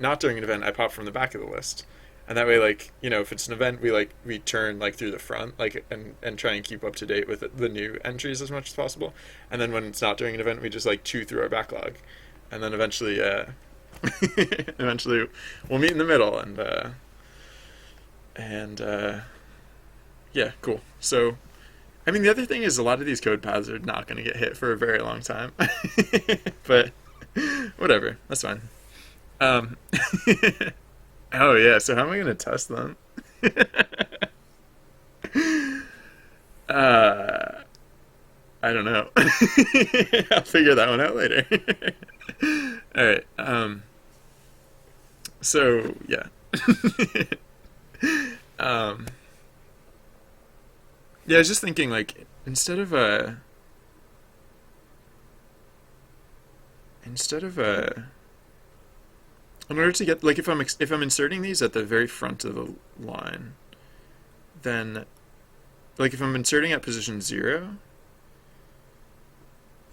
not during an event I pop from the back of the list. And that way like, if it's an event we turn like through the front like and try and keep up to date with the new entries as much as possible. And then when it's not during an event we just like chew through our backlog. And then eventually eventually we'll meet in the middle and yeah, cool. So I mean, the other thing is a lot of these code paths are not going to get hit for a very long time. But whatever, that's fine. Um, oh, yeah, so how am I going to test them? uh, I don't know. I'll figure that one out later. All right. So, yeah. um, yeah, I was just thinking, like, instead of in order to get like if I'm inserting these at the very front of the line, then like if I'm inserting at position 0,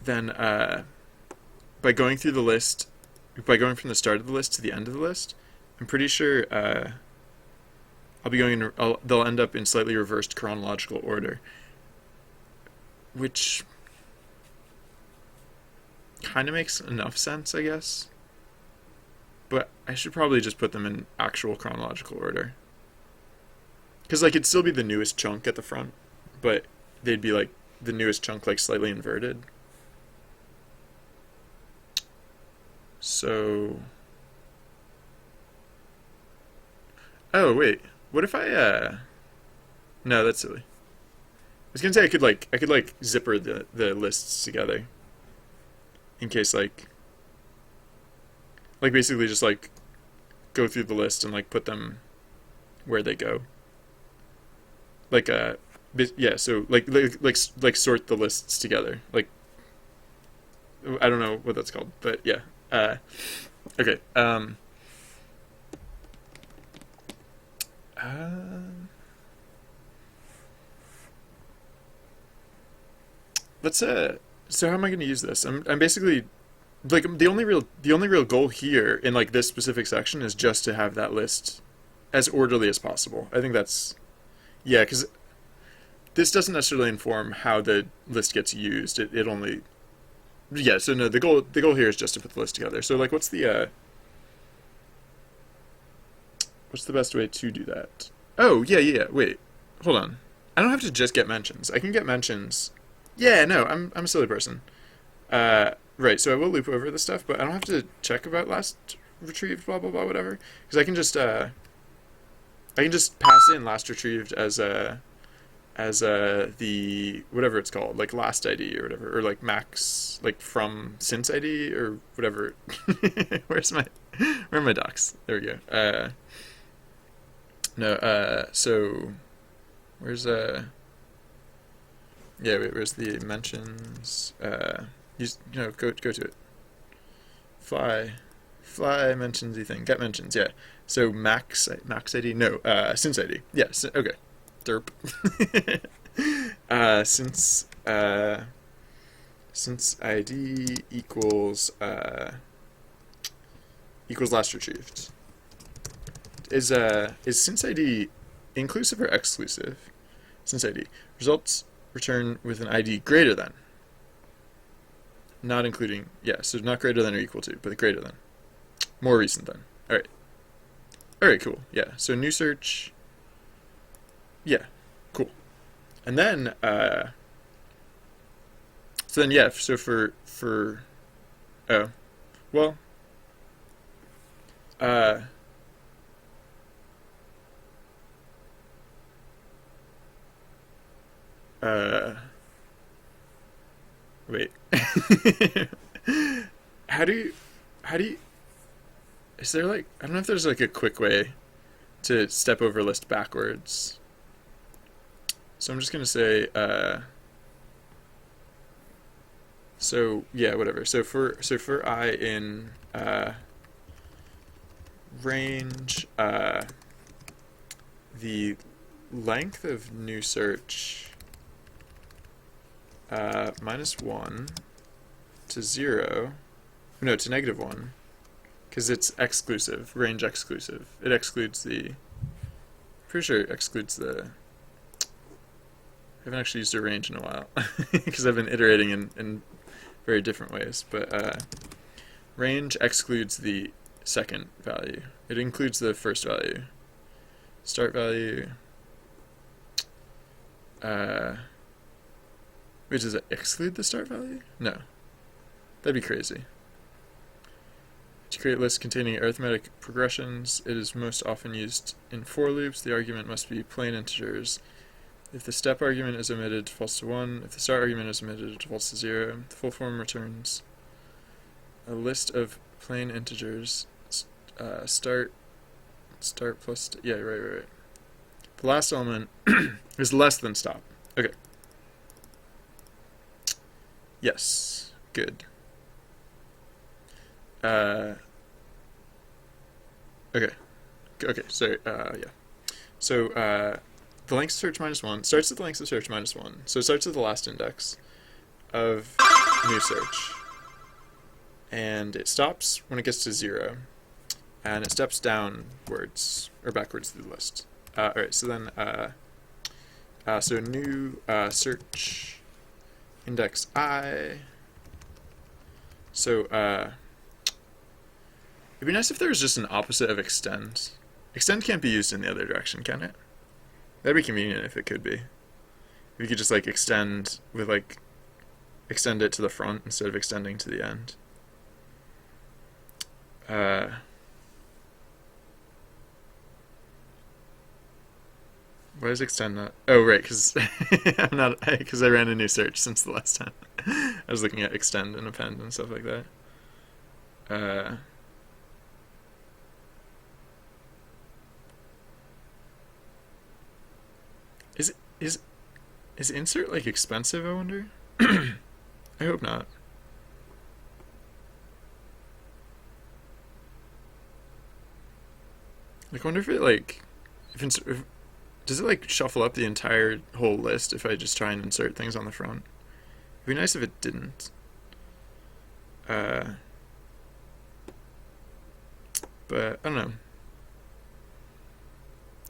then by going through the list, by going from the start of the list to the end of the list, I'm pretty sure they'll end up in slightly reversed chronological order, which kind of makes enough sense, I guess. But I should probably just put them in actual chronological order. Because, like, it'd still be the newest chunk at the front, but they'd be, like, the newest chunk, like, slightly inverted. So. Oh, wait. What if No, that's silly. I was gonna say I could zipper the lists together in case like basically just like go through the list and like put them where they go. Like yeah, so like sort the lists together. Like I don't know what that's called, but yeah. Okay. Uh, let's So how am I going to use this? I'm basically like the only real goal here in like this specific section is just to have that list as orderly as possible. I think that's yeah, because this doesn't necessarily inform how the list gets used. It only yeah. So no, the goal here is just to put the list together. So like, what's the best way to do that? Oh yeah. Wait, hold on. I don't have to just get mentions. I can get mentions. Yeah, no, I'm a silly person. Right. So I will loop over this stuff, but I don't have to check about last retrieved, blah blah blah, whatever, because I can just pass in last retrieved as the whatever it's called, like last ID or whatever, or like max, like from since ID or whatever. Where are my docs? There we go. No. So where's yeah, wait, where's the mentions? Go to it. Fly mentions thing. Get mentions. Yeah. So max ID. No. Since ID. Yeah. Okay. Derp. Since since ID equals last retrieved. Is since ID inclusive or exclusive? Since ID results return with an ID greater than, not including, yeah, so not greater than or equal to, but greater than, more recent than. All right, cool. Yeah, so new search. Yeah, cool. And then so then yeah, so for oh well uh uh wait. how do you how do you is there like, I don't know if there's like a quick way to step over list backwards. So I'm just gonna say so yeah, whatever. So for I in range, the length of new search -1 to 0, no, to -1, because it's exclusive, range exclusive. It excludes the, pretty sure it excludes the, I haven't actually used a range in a while because I've been iterating in very different ways, but range excludes the second value. It includes the first value. Start value. Wait, does it exclude the start value? No. That'd be crazy. To create lists containing arithmetic progressions, it is most often used in for loops. The argument must be plain integers. If the step argument is omitted, it defaults to 1. If the start argument is omitted, it defaults to 0. The full form returns a list of plain integers. Start plus, yeah, right. The last element is less than stop. Okay. Yes. Good. Okay. So, yeah. So, the length of search -1 starts at the length of search -1. So it starts at the last index of new search. And it stops when it gets to 0. And it steps downwards, or backwards through the list. Alright, so then, so new search index I. So, it'd be nice if there was just an opposite of extend. Extend can't be used in the other direction, can it? That'd be convenient if it could be. If you could just like extend with like, extend it to the front instead of extending to the end. Why does extend not? Oh, right, because I'm not, because I ran a new search since the last time. I was looking at extend and append and stuff like that. Is is insert like expensive, I wonder? I hope not. Like, I wonder if it like, if does it like shuffle up the entire whole list if I just try and insert things on the front? be nice if it didn't. But I don't know.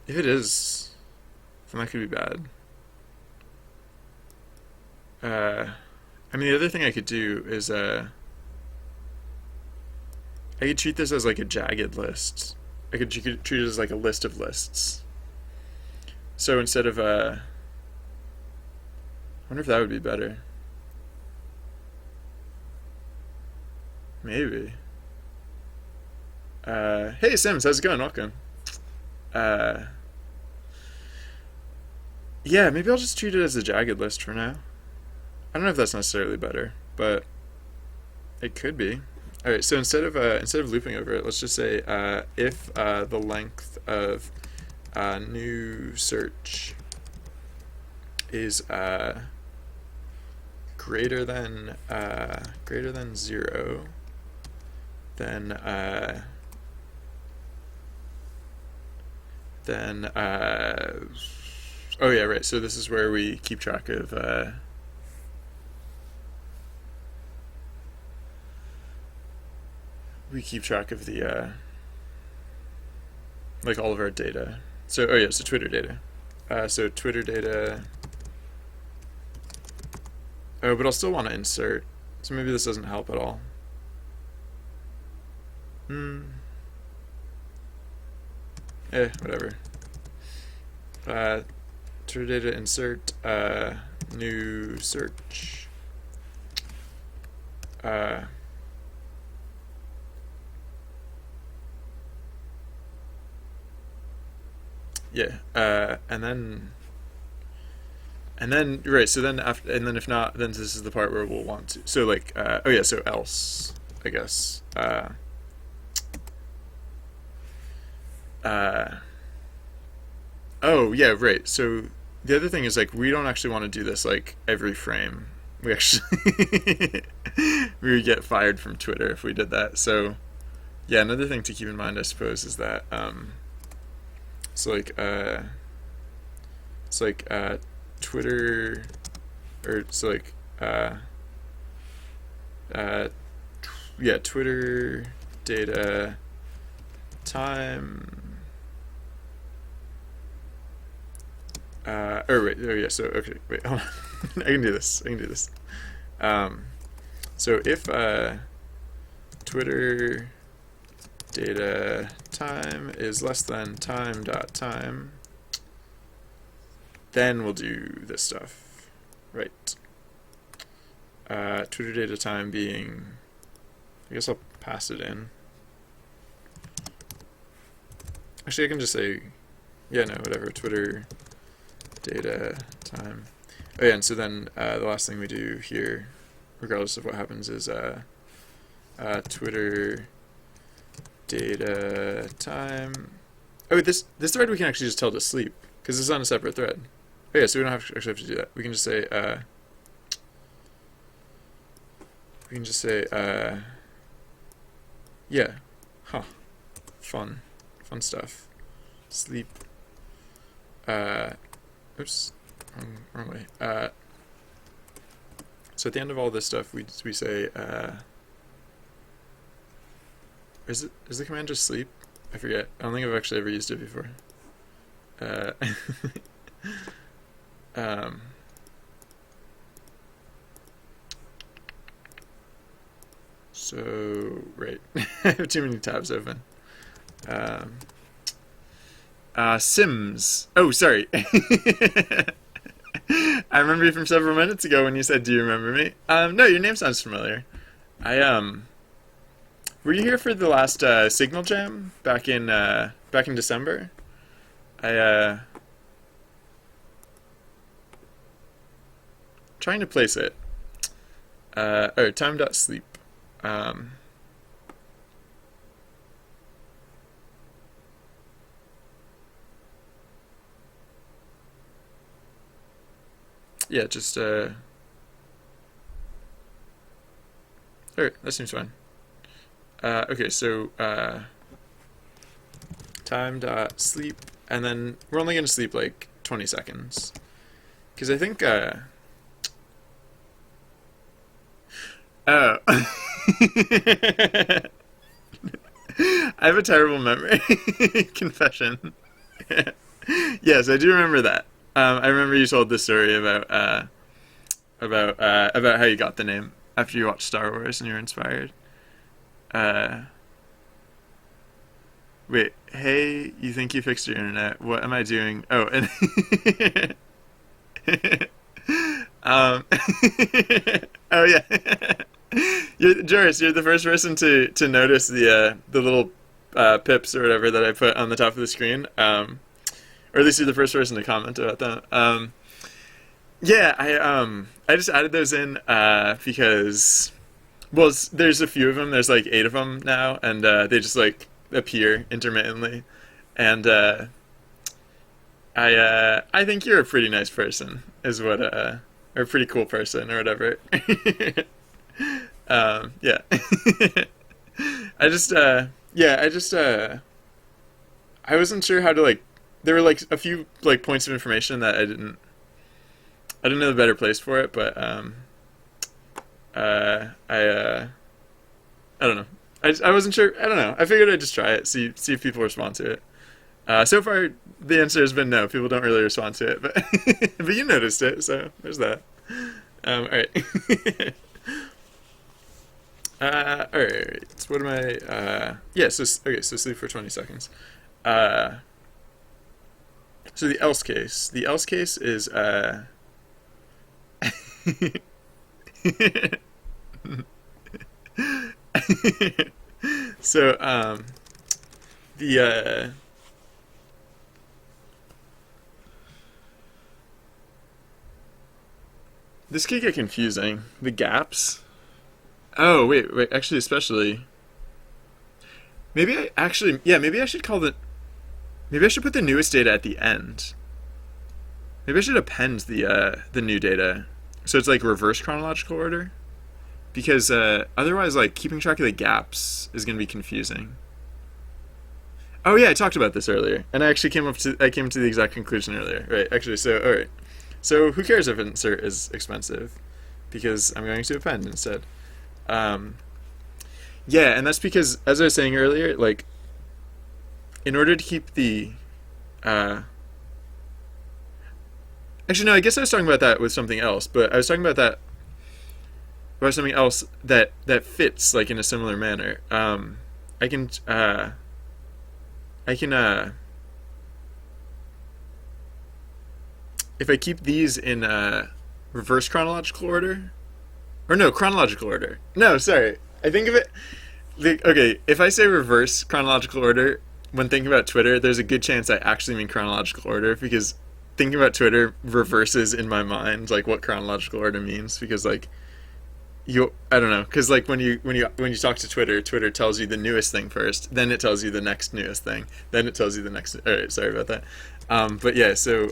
If it is, then that could be bad. I mean, the other thing I could do is I could treat this as like a jagged list. You could treat it as like a list of lists. So instead of I wonder if that would be better. Maybe. Hey Sims, how's it going? Welcome. Uh, yeah, maybe I'll just treat it as a jagged list for now. I don't know if that's necessarily better, but it could be. All right, so instead of looping over it, let's just say if the length of new search is greater than 0, then oh yeah, right. So this is where we keep track of the like all of our data. So oh yeah, so Twitter data. So Twitter data. Oh, but I'll still want to insert. So maybe this doesn't help at all. Whatever. Twitter data insert new search. Yeah, and then right. So then after, and then if not, then this is the part where we'll want to. So like, oh yeah. So else, I guess. Oh yeah, right. So the other thing is like we don't actually want to do this like every frame. We actually we would get fired from Twitter if we did that. So yeah, another thing to keep in mind, I suppose, is that it's like Twitter, or it's like yeah, Twitter data time. So okay, wait, hold on. I can do this. So if Twitter data time is less than time.time, then we'll do this stuff, right? Twitter data time being, I guess I'll pass it in. Actually, I can just say, yeah, no, whatever, Twitter data time. Oh yeah, and so then the last thing we do here, regardless of what happens, is Twitter data time. Oh, this thread we can actually just tell to sleep because it's on a separate thread. Oh yeah, so we don't actually have to do that. We can just say yeah, huh, fun stuff. Sleep. Oops, wrong way. So at the end of all this stuff, we say is the command just sleep? I forget. I don't think I've actually ever used it before. So right, I have too many tabs open. Sims. Oh, sorry. I remember you from several minutes ago when you said, "Do you remember me?" No, your name sounds familiar. Were you here for the last Signal Jam back in December? Trying to place it. Time.sleep. Yeah, just alright, that seems fine. Okay, so time.sleep, and then we're only gonna sleep like 20 seconds. Because I think Oh. I have a terrible memory. Confession. Yes, I do remember that. I remember you told this story about how you got the name after you watched Star Wars and you were inspired. Uh, Wait, hey, you think you fixed your internet? What am I doing? Oh, and um, oh yeah, Joris, you're the first person to notice the little pips or whatever that I put on the top of the screen. Or at least you're the first person to comment about them. Yeah, I just added those in because well, there's a few of them. There's like 8 of them now, and they just like appear intermittently. And I think you're a pretty nice person, is what or a pretty cool person or whatever. Yeah. I just yeah, I wasn't sure how to like. There were like a few like points of information that I didn't know the better place for it, but I don't know. I wasn't sure. I don't know. I figured I'd just try it, see if people respond to it. So far, the answer has been no. People don't really respond to it, but but you noticed it, so there's that. All right. All right. So what am I? Yeah. So okay. So sleep for 20 seconds. So the else case. The else case is so the this could get confusing. The gaps. Oh wait. Actually, especially maybe I actually yeah maybe I should call the maybe I should put the newest data at the end. Maybe I should append the new data so it's like reverse chronological order because otherwise like keeping track of the gaps is going to be confusing. Oh yeah, I talked about this earlier, and I came to the exact conclusion earlier. Right, actually, so all right, so who cares if insert is expensive, because I'm going to append instead. Um, yeah, and that's because as I was saying earlier, like in order to keep the uh, actually no, I guess I was talking about that with something else, but I was talking about that about something else that fits like in a similar manner. I can I can if I keep these in reverse chronological order, or no, chronological order. No, sorry. I think of it like, okay, if I say reverse chronological order when thinking about Twitter, there's a good chance I actually mean chronological order because thinking about Twitter reverses in my mind like what chronological order means because like you I don't know because like when you talk to Twitter tells you the newest thing first, then it tells you the next newest thing, then it tells you the next. All right, sorry about that. But yeah, so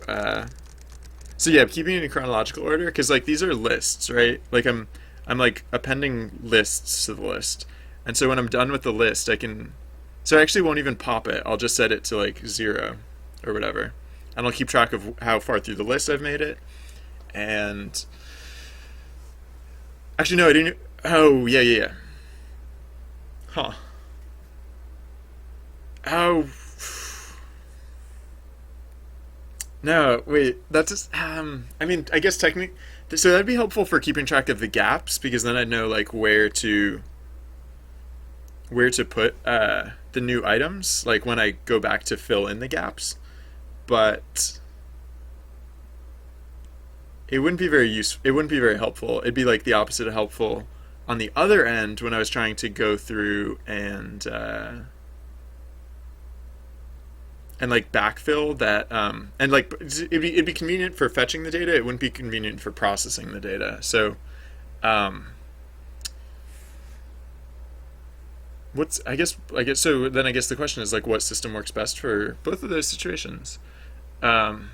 yeah, keeping it in chronological order because like these are lists, right? Like I'm like appending lists to the list, and so when I'm done with the list, I can. So I actually won't even pop it. I'll just set it to like 0 or whatever, and I'll keep track of how far through the list I've made it, and actually, no, I didn't. Oh, yeah. Huh. Oh. No, wait. That's just. I mean, I guess technically. So that'd be helpful for keeping track of the gaps because then I'd know like where to put the new items, like when I go back to fill in the gaps. But it wouldn't be very useful. It wouldn't be very helpful. It'd be like the opposite of helpful on the other end when I was trying to go through and like backfill that and like it'd be convenient for fetching the data. It wouldn't be convenient for processing the data. So um, what's I guess so then I guess the question is like what system works best for both of those situations. Um,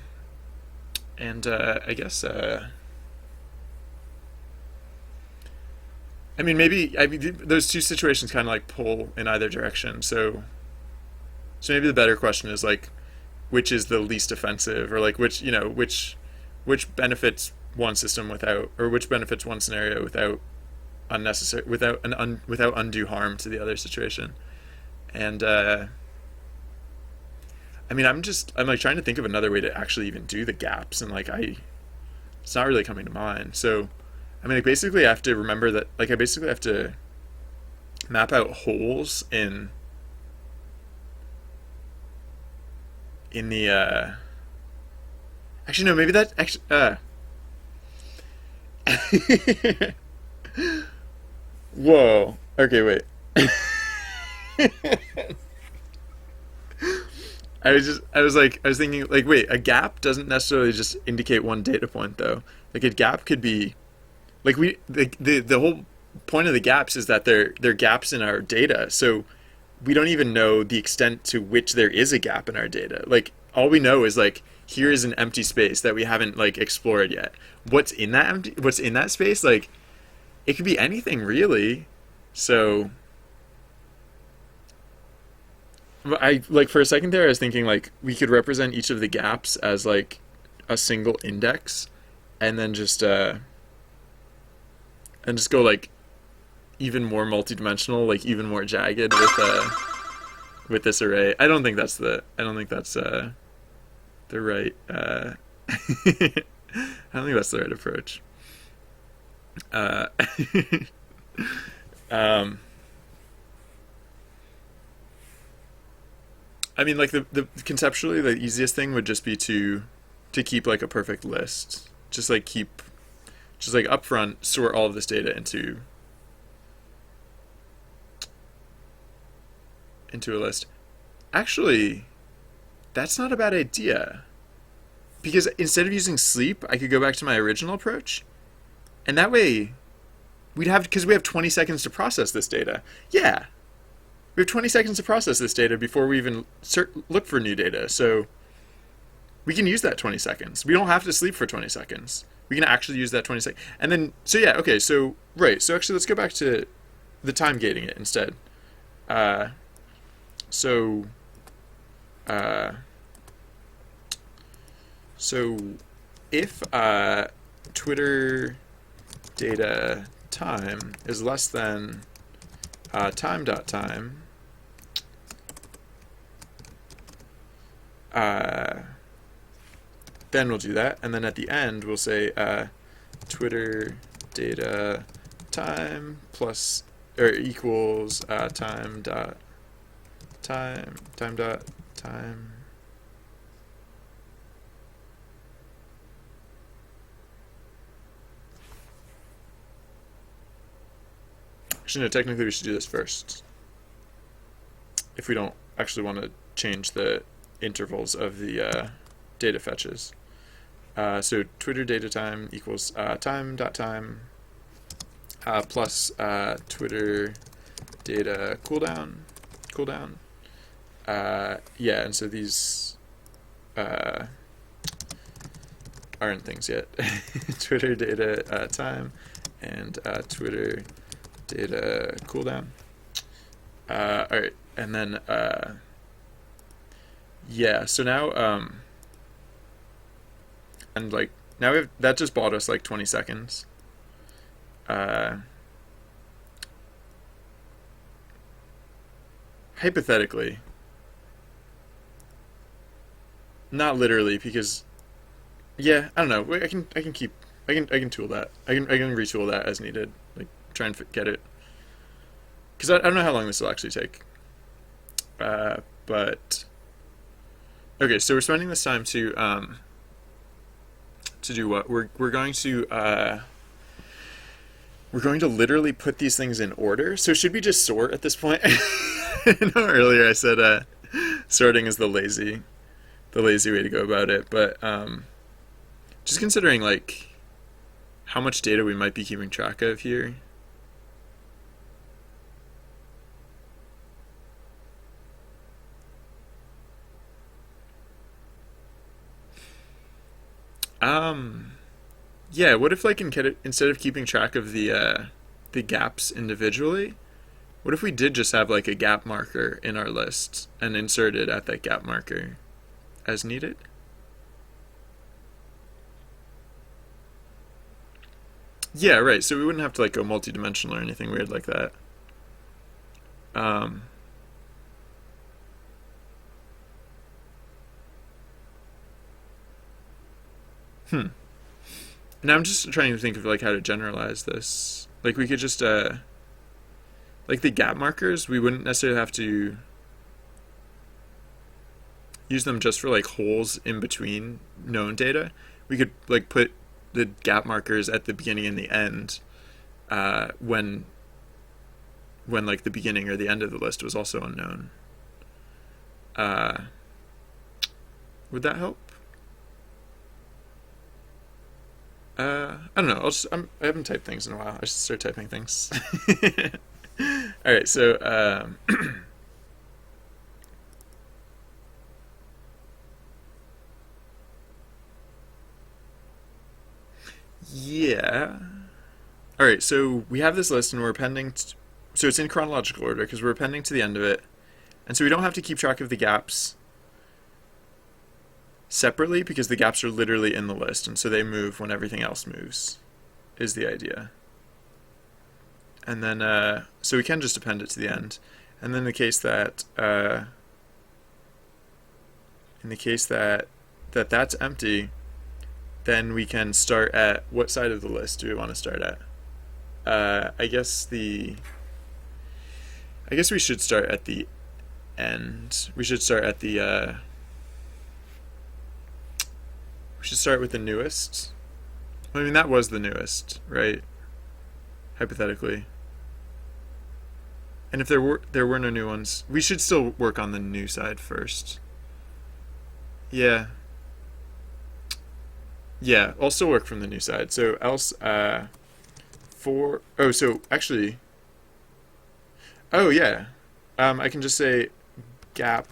and I guess I mean those two situations kind of like pull in either direction. So maybe the better question is like which is the least offensive, or like which benefits one system without, or which benefits one scenario without unnecessary, without undue harm to the other situation. And I mean, I'm like trying to think of another way to actually even do the gaps, and like it's not really coming to mind. So I mean, like basically, I have to remember that like I basically have to map out holes in the actually no, maybe that actually whoa, okay, wait. I was thinking like, wait, a gap doesn't necessarily just indicate one data point though. Like a gap could be like the whole point of the gaps is that they're gaps in our data. So we don't even know the extent to which there is a gap in our data. Like all we know is like here is an empty space that we haven't like explored yet. What's in that space? Like it could be anything really. So I like for a second there I was thinking like we could represent each of the gaps as like a single index and then just go like even more multidimensional, like even more jagged with this array. I don't think that's the right I don't think that's the right approach. Uh um I mean like the conceptually the easiest thing would just be to keep like a perfect list. Just like upfront sort all of this data into a list. Actually, that's not a bad idea. Because instead of using sleep, I could go back to my original approach. And that way, because we have 20 seconds to process this data. Yeah, we have 20 seconds to process this data before we even look for new data. So we can use that 20 seconds. We don't have to sleep for 20 seconds. We can actually use that 20 seconds. And then, so yeah, okay, so, right. So actually, let's go back to the time gating it instead. Uh, so, uh, so if Twitter data time is less than time.time, then we'll do that, and then at the end we'll say Twitter data time plus or equals time dot time. Actually, no, technically we should do this first if we don't actually want to change the intervals of the data fetches. So Twitter data time equals time.time plus Twitter data cooldown. Yeah, and so these aren't things yet. Twitter data time and Twitter data cooldown. All right, and then yeah. So now and like now that just bought us like 20 seconds. Hypothetically, not literally, because yeah, I don't know. I can tool that. I can retool that as needed. Like try and get it, because I don't know how long this will actually take. But okay, so we're spending this time to do what? We're going to literally put these things in order. So should we just sort at this point? I know earlier I said sorting is the lazy way to go about it, but just considering like how much data we might be keeping track of here. Yeah, what if like instead of keeping track of the gaps individually, what if we did just have like a gap marker in our list and insert it at that gap marker as needed? Yeah, right. So we wouldn't have to like go multi-dimensional or anything weird like that. Um, hmm. Now I'm just trying to think of like how to generalize this. Like we could just like the gap markers, we wouldn't necessarily have to use them just for like holes in between known data. We could like put the gap markers at the beginning and the end when like the beginning or the end of the list was also unknown. Uh, would that help? I don't know. I haven't typed things in a while. I should start typing things. All right. So yeah. All right. So we have this list, and we're appending. So it's in chronological order because we're appending to the end of it, and so we don't have to keep track of the gaps separately because the gaps are literally in the list, and so they move when everything else moves. Is the idea. And then so we can just append it to the end. And then in the case that that's empty, then we can start at what side of the list do we want to start at? I guess we should start at the end. We should start at the we should start with the newest. I mean that was the newest, right? Hypothetically. And if there were no new ones, we should still work on the new side first. Yeah. Yeah, I'll still work from the new side. So else for oh so actually oh yeah. I can just say gap.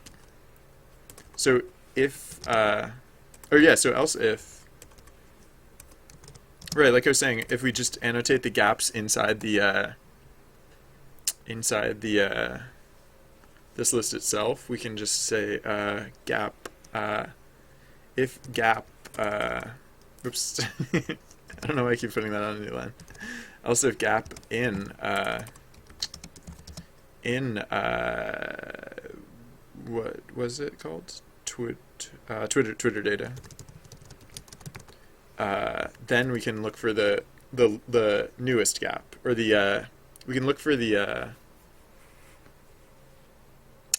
So if oh yeah, so else if right, like I was saying, if we just annotate the gaps inside the this list itself, we can just say gap if gap oops I don't know why I keep putting that on a new line. Also if gap in what was it called? Twitter data. Then we can look for the newest gap, or the we can look for the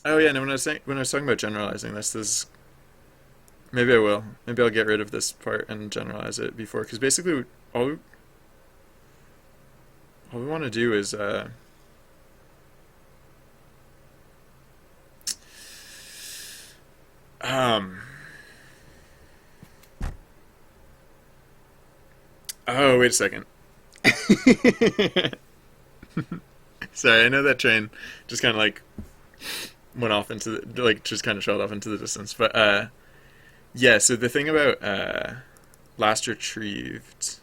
oh yeah, no, when I was talking about generalizing this maybe I will. Maybe I'll get rid of this part and generalize it before, because basically all we want to do is um oh wait a second. Sorry, I know that train just kind of like went off into the, like just kind of shot off into the distance, but yeah. So the thing about last retrieved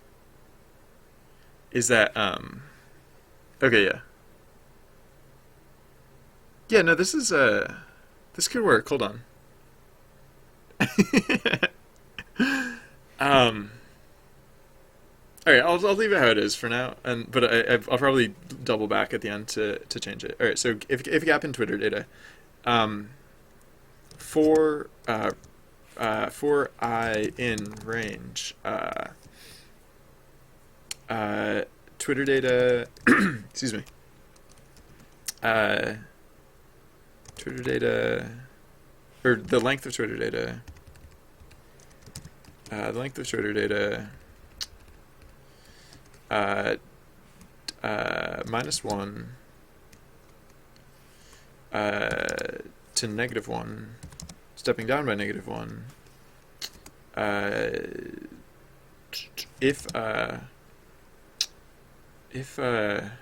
is that okay, yeah. Yeah, no, this is this could work. Hold on. um all right, I'll leave it how it is for now, and but I'll probably double back at the end to change it. All right, so if gap in Twitter data, um, for I in range, Twitter data, excuse me, uh, Twitter data, or the length of Twitter data, the length of Twitter data. -1 to -1, stepping down by -1. Uh, if if or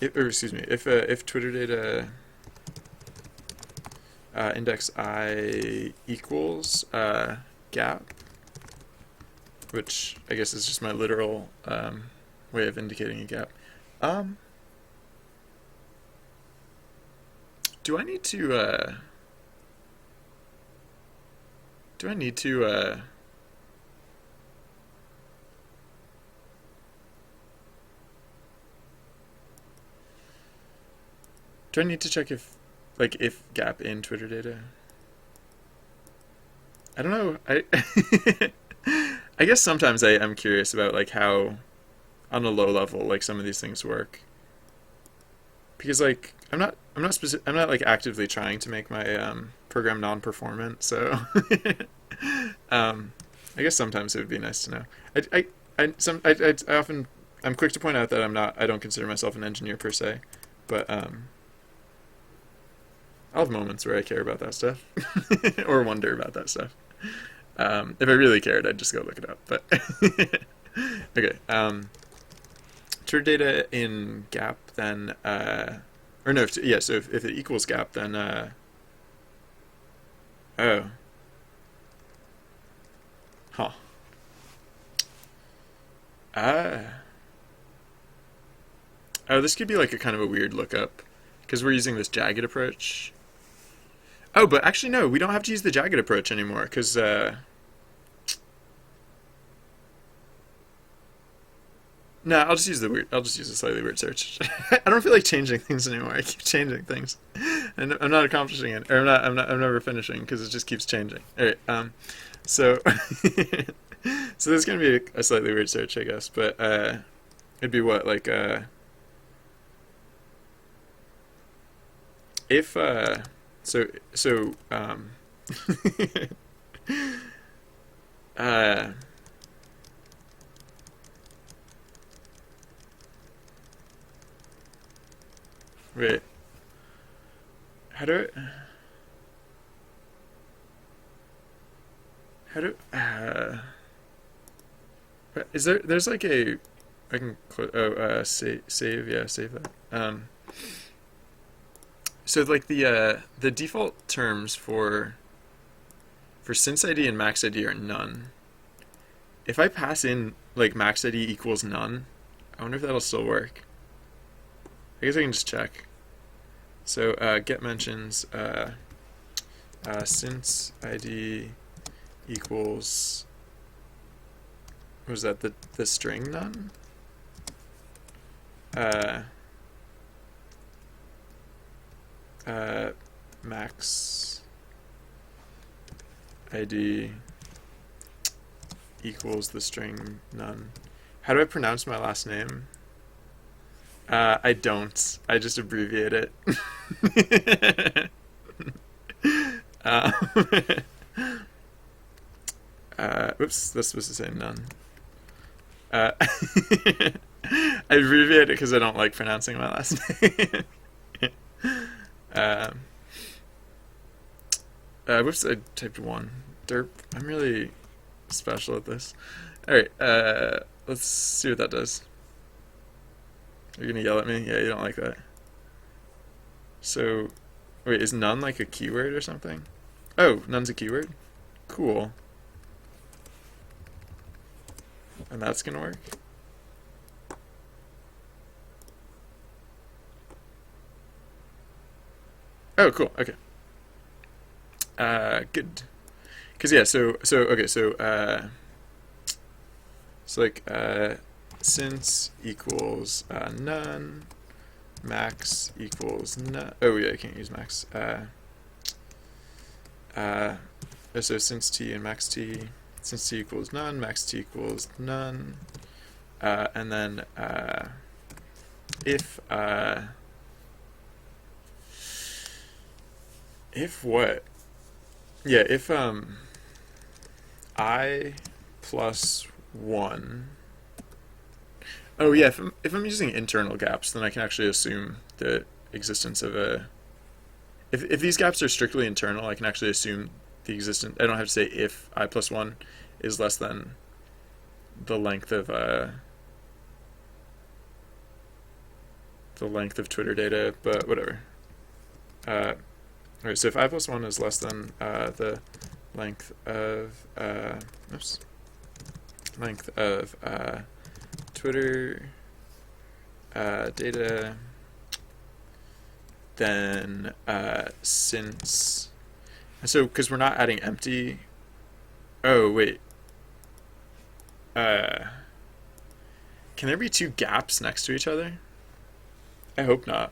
excuse me, if Twitter data index I equals gap, which I guess is just my literal way of indicating a gap. Do I need to Do I need to do I need to check if like if gap in Twitter data? I don't know. I guess sometimes I am curious about like how on a low level like some of these things work. Because like I'm not like actively trying to make my program non-performant, so um, I guess sometimes it would be nice to know. I often I'm quick to point out that I don't consider myself an engineer per se, but I'll have moments where I care about that stuff or wonder about that stuff. If I really cared, I'd just go look it up. But okay, true data in gap, then or no, yeah. So if it equals gap, then oh, huh, ah, oh, this could be like a kind of a weird lookup because we're using this jagged approach. Oh, but actually no, we don't have to use the jagged approach anymore because no, I'll just use the weird. I'll just use a slightly weird search. I don't feel like changing things anymore. I keep changing things, and I'm not accomplishing it, or I'm never finishing because it just keeps changing. All right. So, so there's gonna be a slightly weird search, I guess, but it'd be what like if so so uh wait, how do I, how do is there's like a I can save, yeah, save that. So like the default terms for since ID and max ID are none. If I pass in like max ID equals none, I wonder if that'll still work. I guess I can just check. So get mentions since ID equals, what was that, the string none? Max ID equals the string none. How do I pronounce my last name? I don't. I just abbreviate it. um, oops, that's supposed to say none. I abbreviate it because I don't like pronouncing my last name. um, whoops, I typed one. Derp. I'm really special at this. Alright, let's see what that does. You're gonna yell at me? Yeah, you don't like that. So, wait, is none like a keyword or something? Oh, none's a keyword? Cool. And that's gonna work? Oh, cool, okay. Good. Cause yeah, okay, so like, since equals none, max equals none. Oh yeah, I can't use max. So since t and max t, since t equals none, max t equals none, and then if what? Yeah, if I plus 1. Oh yeah, if I'm using internal gaps, then I can actually assume the existence of a. If these gaps are strictly internal, I can actually assume the existence. I don't have to say if I plus 1 is less than the length of Twitter data, but whatever. Alright, so if I plus 1 is less than the length of Twitter data, then since, and so because we're not adding empty Oh, wait. Uh, can there be two gaps next to each other? I hope not.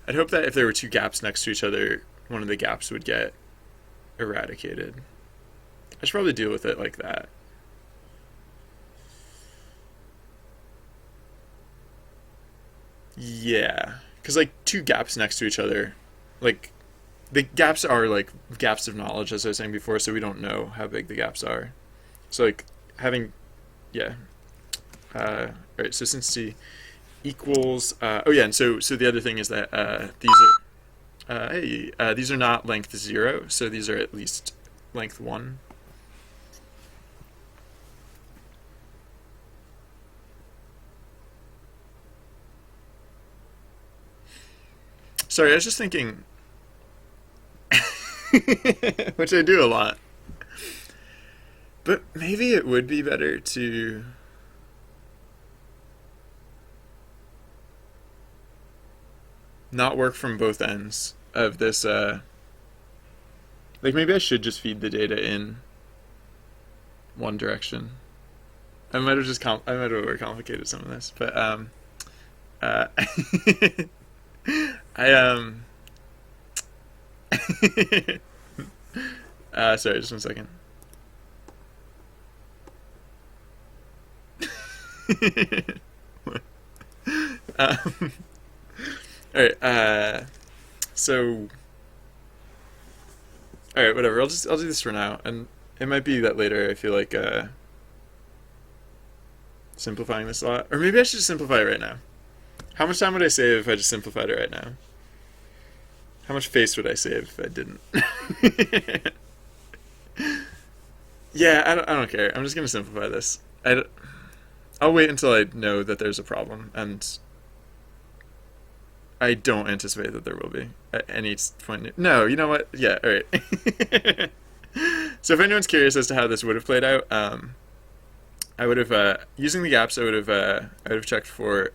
I'd hope that if there were two gaps next to each other, one of the gaps would get eradicated. I should probably deal with it like that. Yeah. Because, like, two gaps next to each other, like, the gaps are, like, gaps of knowledge, as I was saying before, so we don't know how big the gaps are. So, like, having, yeah. Alright, so since t equals, oh yeah, and so the other thing is that these are not length 0, so these are at least length 1. Sorry, I was just thinking, which I do a lot, but maybe it would be better to not work from both ends of this. Like, maybe I should just feed the data in one direction. I might have overcomplicated some of this, but uh, I sorry, just 1 second. um, all right. So, all right, whatever. I'll do this for now, and it might be that later I feel like simplifying this a lot, or maybe I should just simplify it right now. How much time would I save if I just simplified it right now? How much face would I save if I didn't? Yeah, I don't care. I'm just gonna simplify this. I'll wait until I know that there's a problem, and I don't anticipate that there will be at any point. No, you know what? Yeah, all right. So if anyone's curious as to how this would have played out, I would have using the gaps. I would have checked for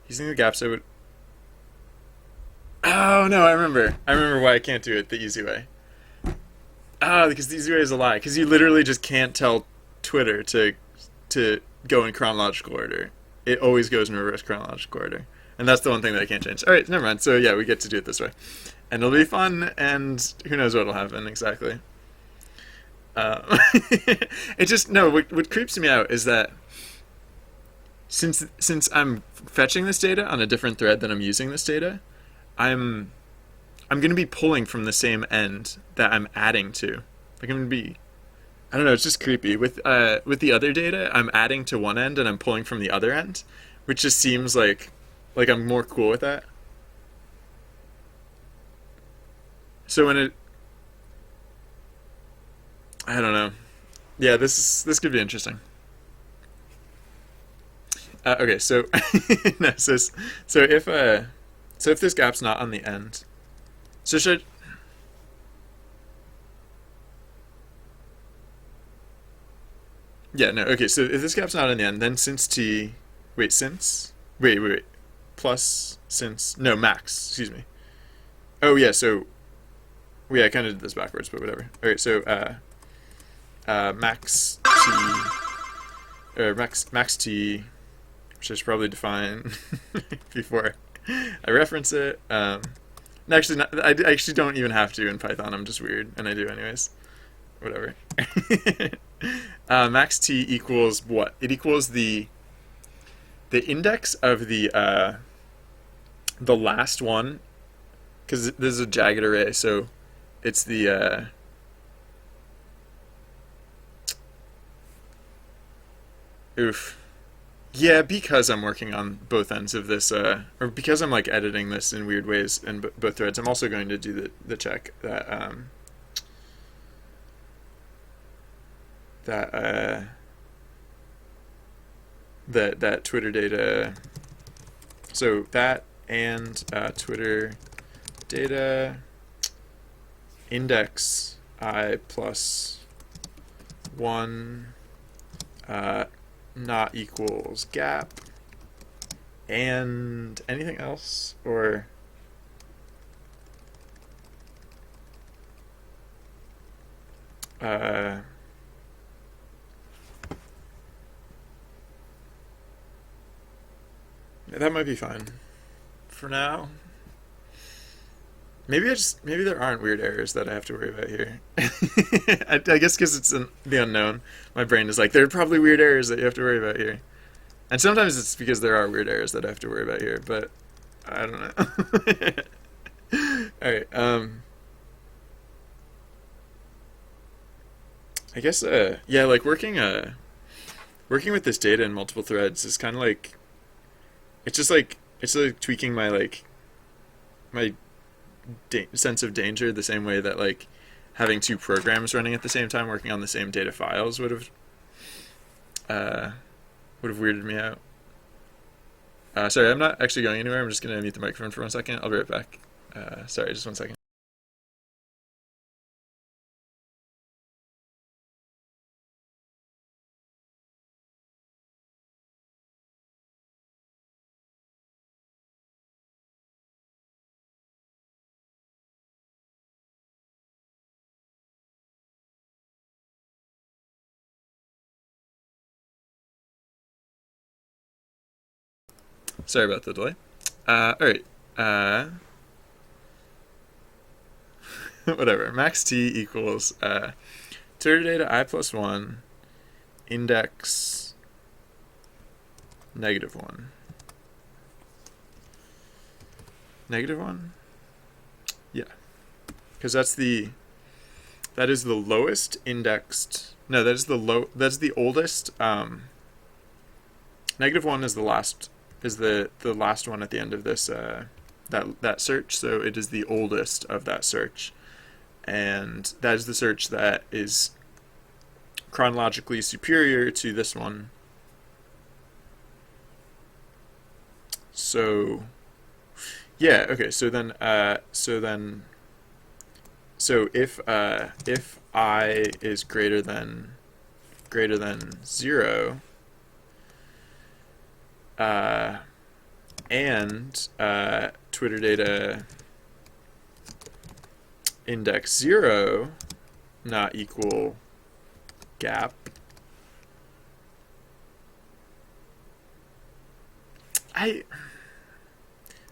using the gaps. I would. Oh no, I remember. I remember why I can't do it the easy way. Ah, because the easy way is a lie. Because you literally just can't tell Twitter to go in chronological order. It always goes in reverse chronological order, and that's the one thing that I can't change. All right, never mind. So yeah, we get to do it this way, and it'll be fun. And who knows what'll happen exactly. It just no. What creeps me out is that since I'm fetching this data on a different thread than I'm using this data, I'm going to be pulling from the same end that I'm adding to. Like I'm going to be, I don't know, it's just creepy. With the other data, I'm adding to one end and I'm pulling from the other end, which just seems like I'm more cool with that. So when it, I don't know. Yeah, this could be interesting. Okay, so no, so if this gap's not on the end, so should yeah no okay so if this gap's not on the end, then since t wait since wait plus since no max excuse me oh yeah so well, yeah I kind of did this backwards but whatever. All right, so max t or max t, which I should probably define before I reference it. Actually, I actually don't even have to in Python. I'm just weird, and I do anyways. Whatever. Max t equals what? It equals the index of the last one, because this is a jagged array, so it's the oof. Yeah, because I'm working on both ends of this, or because I'm like editing this in weird ways in both threads, I'm also going to do the check that that that Twitter data. So that and Twitter data index I plus 1 not equals gap and anything else, or Uh, that might be fine for now. Maybe there aren't weird errors that I have to worry about here. I guess because it's the unknown, my brain is like, there are probably weird errors that you have to worry about here. And sometimes it's because there are weird errors that I have to worry about here, but I don't know. All right. I guess. Yeah. Like working with this data in multiple threads is kind of like it's like tweaking my my sense of danger the same way that like having two programs running at the same time working on the same data files uh, would have weirded me out. Sorry, I'm not actually going anywhere. I'm just going to mute the microphone for 1 second. I'll be right back. Sorry, just 1 second. Sorry about the delay. All right. Whatever. Max t equals Twitter data I plus 1 index -1. -1? Yeah. Because that is the lowest indexed. No, that's the oldest. -1 is the last one at the end of this that search, so it is the oldest of that search, and that is the search that is chronologically superior to this one. So yeah, okay. So if I is greater than 0, and Twitter data index 0 not equal gap,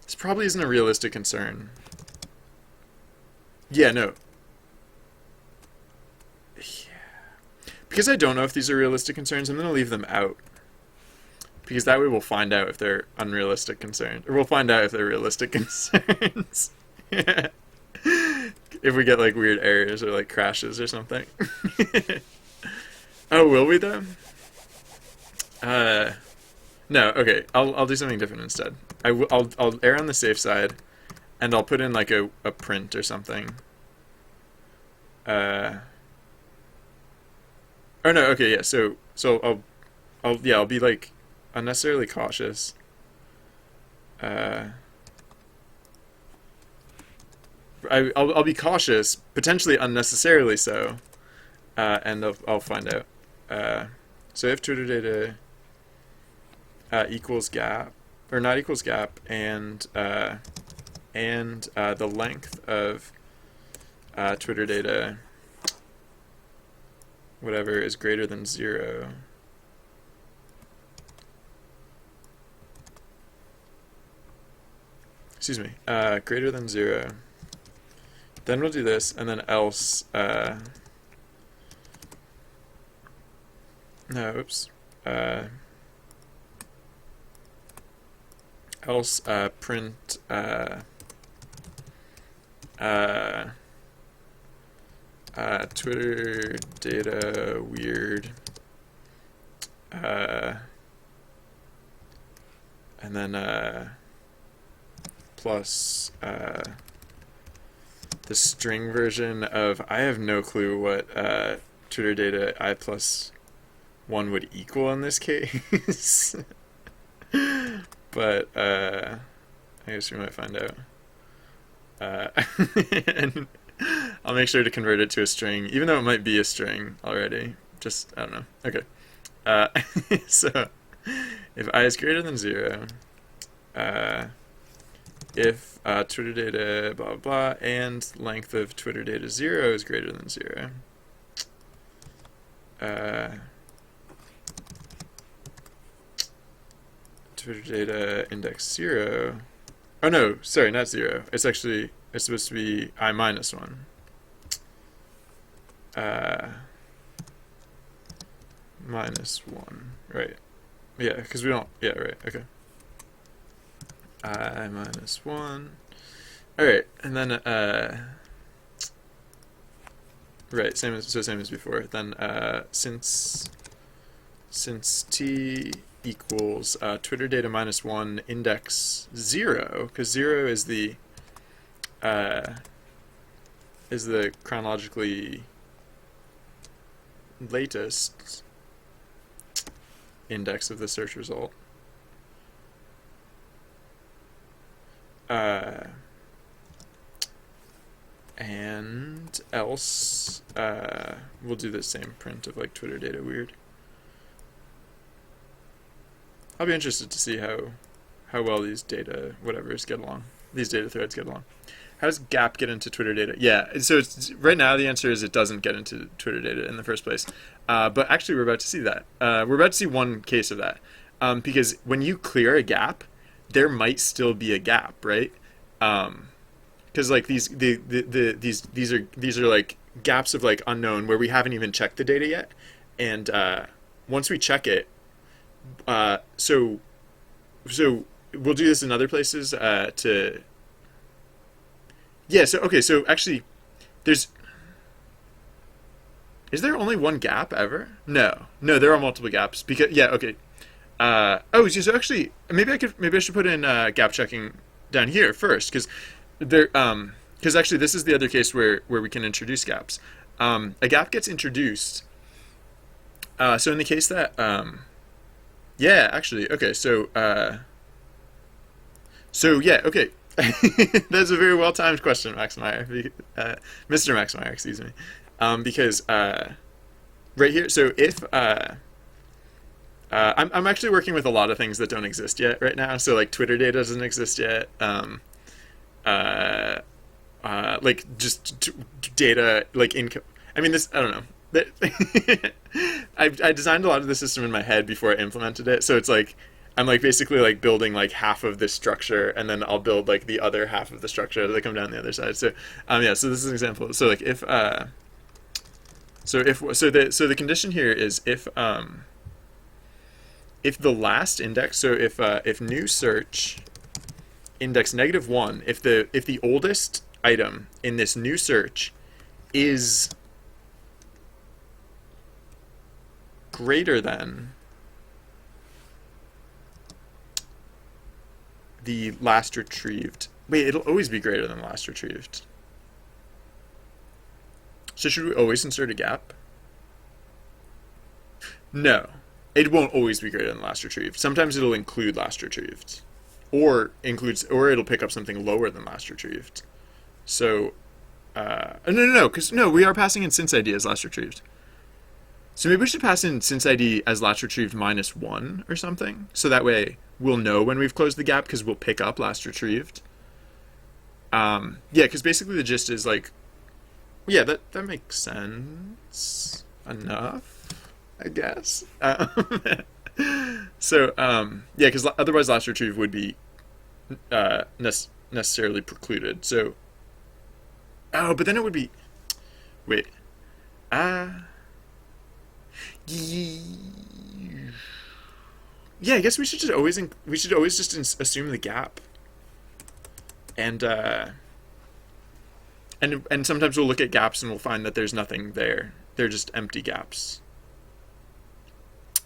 this probably isn't a realistic concern. Yeah, no. Yeah. Because I don't know if these are realistic concerns, I'm going to leave them out. Because that way we'll find out if they're unrealistic concerns. Or we'll find out if they're realistic concerns. Yeah. If we get like weird errors or like crashes or something. Oh, will we though? No, okay. I'll do something different instead. I'll err on the safe side, and I'll put in like a print or something. Oh no, okay, yeah. So I'll be like unnecessarily cautious. Uh, I'll be cautious, potentially unnecessarily so, and I'll find out. So if Twitter data equals gap or not equals gap, and the length of Twitter data whatever is greater than 0, excuse me, greater than 0, then we'll do this, and then else no, oops, else print Twitter data weird, and then plus the string version of, I have no clue what Twitter data I plus 1 would equal in this case. But I guess we might find out. And I'll make sure to convert it to a string, even though it might be a string already. Just, I don't know. Okay. So if I is greater than 0, if Twitter data blah blah blah and length of Twitter data 0 is greater than 0, Twitter data index 0. Oh no, sorry, not 0. It's supposed to be I minus 1. Minus 1, right? Yeah, because we don't. Yeah, right. Okay. I minus 1. All right, and then right, same as before. Then since t equals Twitter data minus 1 index 0, because 0 is the chronologically latest index of the search result. And else we'll do the same print of like Twitter data weird. I'll be interested to see how well these data threads get along. How does gap get into Twitter data? Yeah, so right now the answer is it doesn't get into Twitter data in the first place. But actually we're about to see that. We're about to see one case of that. Because when you clear a gap, there might still be a gap, right? Because like these are like gaps of like unknown where we haven't even checked the data yet. And once we check it, so we'll do this in other places so actually is there only one gap ever? No, there are multiple gaps because so actually maybe I should put in gap checking down here first because actually this is the other case where we can introduce gaps. A gap gets introduced so in the case that that's a very well-timed question, Max Meyer, Mr. Max Meyer, excuse me, because right here. So if I'm actually working with a lot of things that don't exist yet right now. So like Twitter data doesn't exist yet. Like just data like income. I mean this. I don't know. I designed a lot of the system in my head before I implemented it. So it's like I'm like basically like building like half of this structure, and then I'll build like the other half of the structure that come down the other side. So so this is an example. So like if the condition here is if the last index, so if new search index -1, if the oldest item in this new search is greater than the last retrieved. Wait, it'll always be greater than last retrieved. So should we always insert a gap? No, it won't always be greater than last retrieved. Sometimes it'll include last retrieved, or it'll pick up something lower than last retrieved. So, because we are passing in since ID as last retrieved. So maybe we should pass in since ID as last retrieved -1 or something. So that way we'll know when we've closed the gap because we'll pick up last retrieved. Because basically the gist is like, that makes sense enough, I guess. Because otherwise last retrieved would be necessarily precluded. So, but then it would be, wait, I guess we should always just assume the gap, and sometimes we'll look at gaps and we'll find that there's nothing there. They're just empty gaps.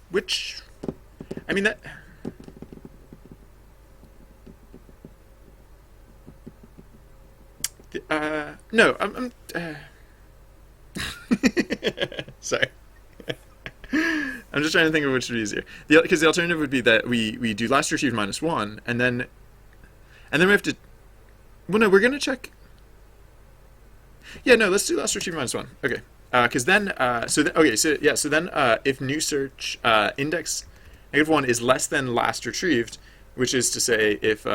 Which, I mean that. No, I'm sorry. I'm just trying to think of which would be easier. Because the alternative would be that we do last retrieved -1, and then we have to. Well, no, we're gonna check. Yeah, no, let's do last retrieved -1. Okay, because then so then if new search index -1 is less than last retrieved, which is to say if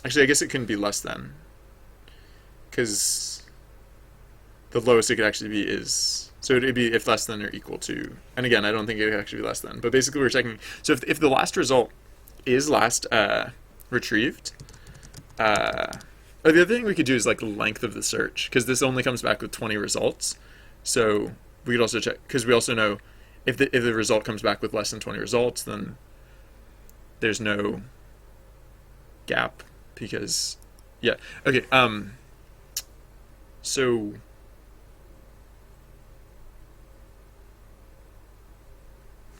actually I guess it couldn't be less than, because the lowest it could actually be is, so it'd be if less than or equal to, and again, I don't think it could actually be less than, but basically we're checking, so if the last result is last retrieved, oh, the other thing we could do is like length of the search, because this only comes back with 20 results, so we could also check, because we also know if the result comes back with less than 20 results, then there's no gap, because, yeah, okay, so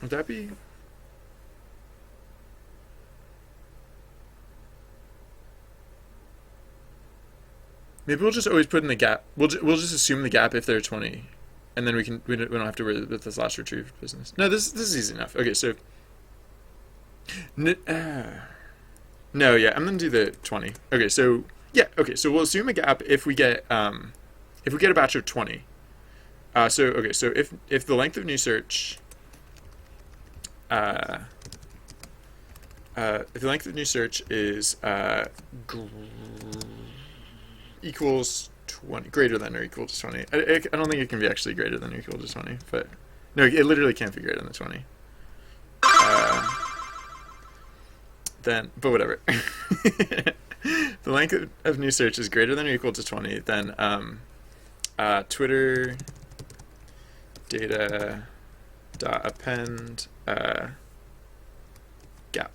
would that be, maybe we'll just always put in the gap, we'll just assume the gap if there are 20, and then we don't have to worry about this last retrieved business. No, this is easy enough. Okay, so no, yeah, I'm gonna do the 20. Okay, so yeah, okay, so we'll assume a gap if we get a batch of 20. So okay, so if the length of new search if the length of new search is equals 20, greater than or equal to 20. I don't think it can be actually greater than or equal to 20, but no, it literally can't be greater than 20. Then, but whatever. The length of new search is greater than or equal to 20, then Twitter data dot append gap.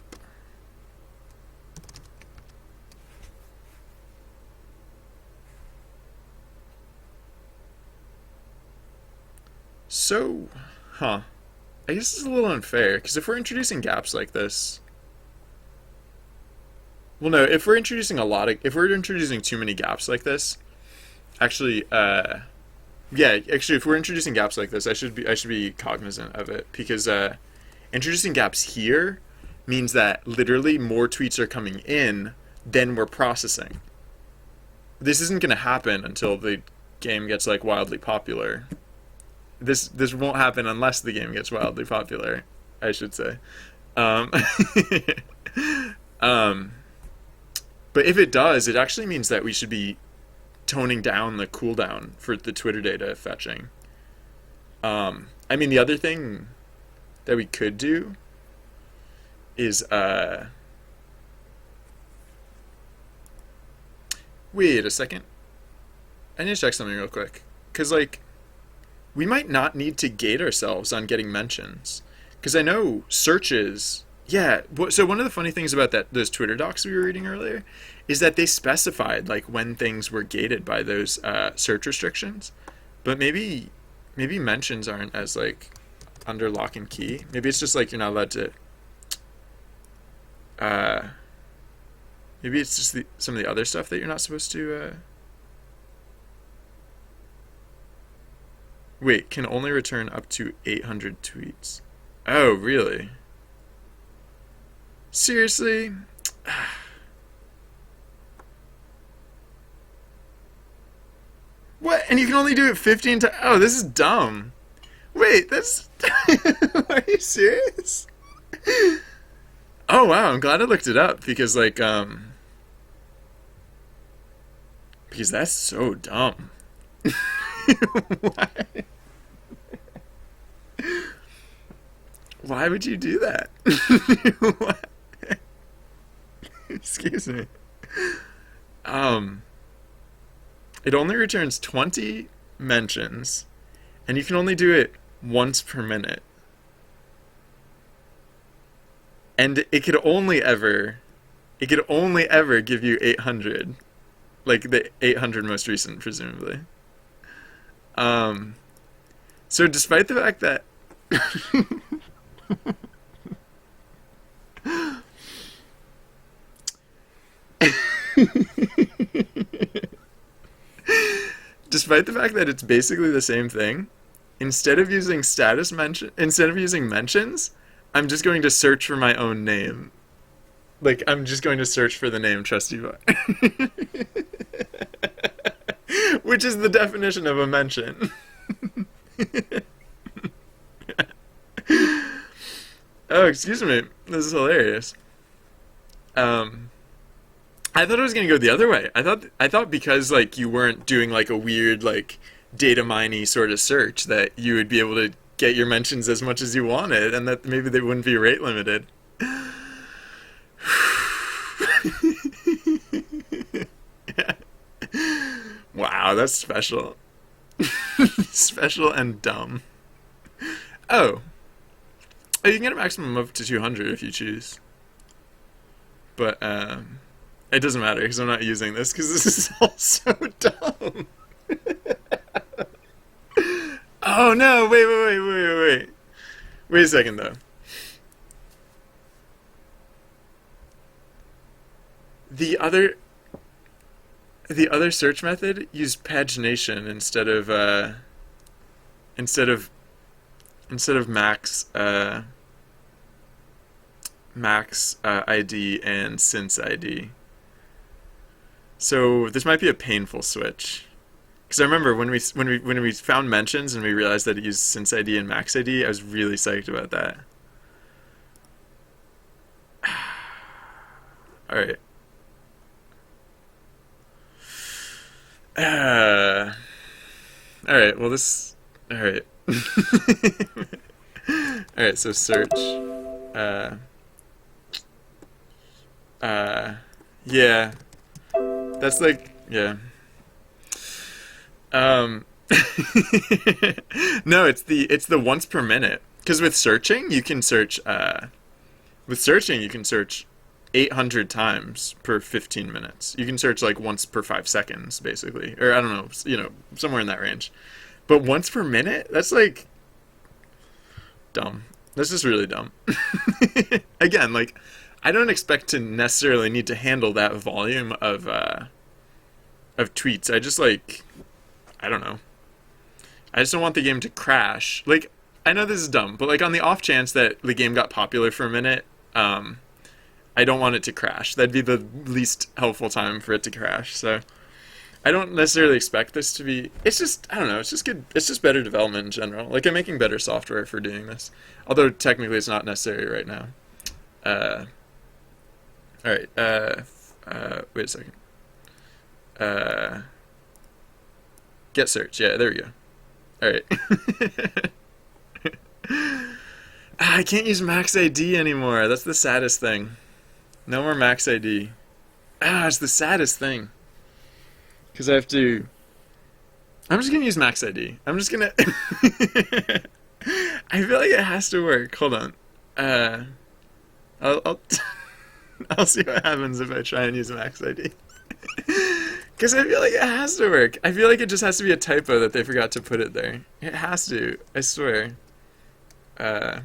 So, I guess it's a little unfair, because if we're introducing gaps like this, well, no, if we're introducing if we're introducing too many gaps like this, actually, yeah, actually, if we're introducing gaps like this, I should be cognizant of it, because introducing gaps here means that literally more tweets are coming in than we're processing. This isn't going to happen until the game gets like wildly popular. This won't happen unless the game gets wildly popular, I should say. But if it does, it actually means that we should be toning down the cooldown for the Twitter data fetching. I mean, the other thing that we could do is wait a second. I need to check something real quick, because like we might not need to gate ourselves on getting mentions, because I know searches. Yeah, so one of the funny things about those Twitter docs we were reading earlier is that they specified like when things were gated by those search restrictions, but maybe mentions aren't as like under lock and key. Maybe it's just like you're not allowed to. Maybe it's just some of the other stuff that you're not supposed to. Wait, can only return up to 800 tweets. Oh, really? Seriously? What? And you can only do it 15 times? Oh, this is dumb. Wait, that's... Are you serious? Oh, wow, I'm glad I looked it up, because, like, because that's so dumb. Why? Why would you do that? What? Excuse me. It only returns 20 mentions, and you can only do it once per minute. And it could only ever give you 800, like the 800 most recent, presumably. So despite the fact that despite the fact that it's basically the same thing, instead of using mentions, I'm just going to search for my own name. Like, I'm just going to search for the name Trusty Boy. Which is the definition of a mention. Oh, excuse me. This is hilarious. I thought it was gonna go the other way. I thought because like you weren't doing like a weird like data miney sort of search that you would be able to get your mentions as much as you wanted, and that maybe they wouldn't be rate limited. Wow, that's special. Special and dumb. Oh. Oh, you can get a maximum of up to 200 if you choose. But it doesn't matter because I'm not using this because this is all so dumb. Oh no! Wait. Wait a second though. The other the other search method used pagination instead of max ID and since ID. So this might be a painful switch. Because I remember when we found mentions and we realized that it used since ID and max ID, I was really psyched about that. All right. Uh, all right. Well, this. All right. All right. So search. Uh, yeah. That's like yeah. Um. No, it's the once per minute. Because with searching, you can search. With searching, you can search 800 times per 15 minutes. You can search like once per 5 seconds, basically, or I don't know, somewhere in that range. But once per minute, that's like dumb. That's just really dumb. Again, like I don't expect to necessarily need to handle that volume of tweets. I just like I don't know. I just don't want the game to crash. Like I know this is dumb, but like on the off chance that the game got popular for a minute, I don't want it to crash. That'd be the least helpful time for it to crash. So I don't necessarily expect this to be. It's just I don't know. It's just good. It's just better development in general. Like I'm making better software for doing this, although technically it's not necessary right now. Uh, all right. Wait a second. Uh, get search. Yeah, there we go. All right. I can't use max ID anymore. That's the saddest thing. No more max ID. It's the saddest thing. Because I have to. I'm just gonna use max ID. I'm just gonna. I feel like it has to work. Hold on. I'll I'll see what happens if I try and use max ID. Because I feel like it has to work. I feel like it just has to be a typo that they forgot to put it there. It has to. I swear. Wow,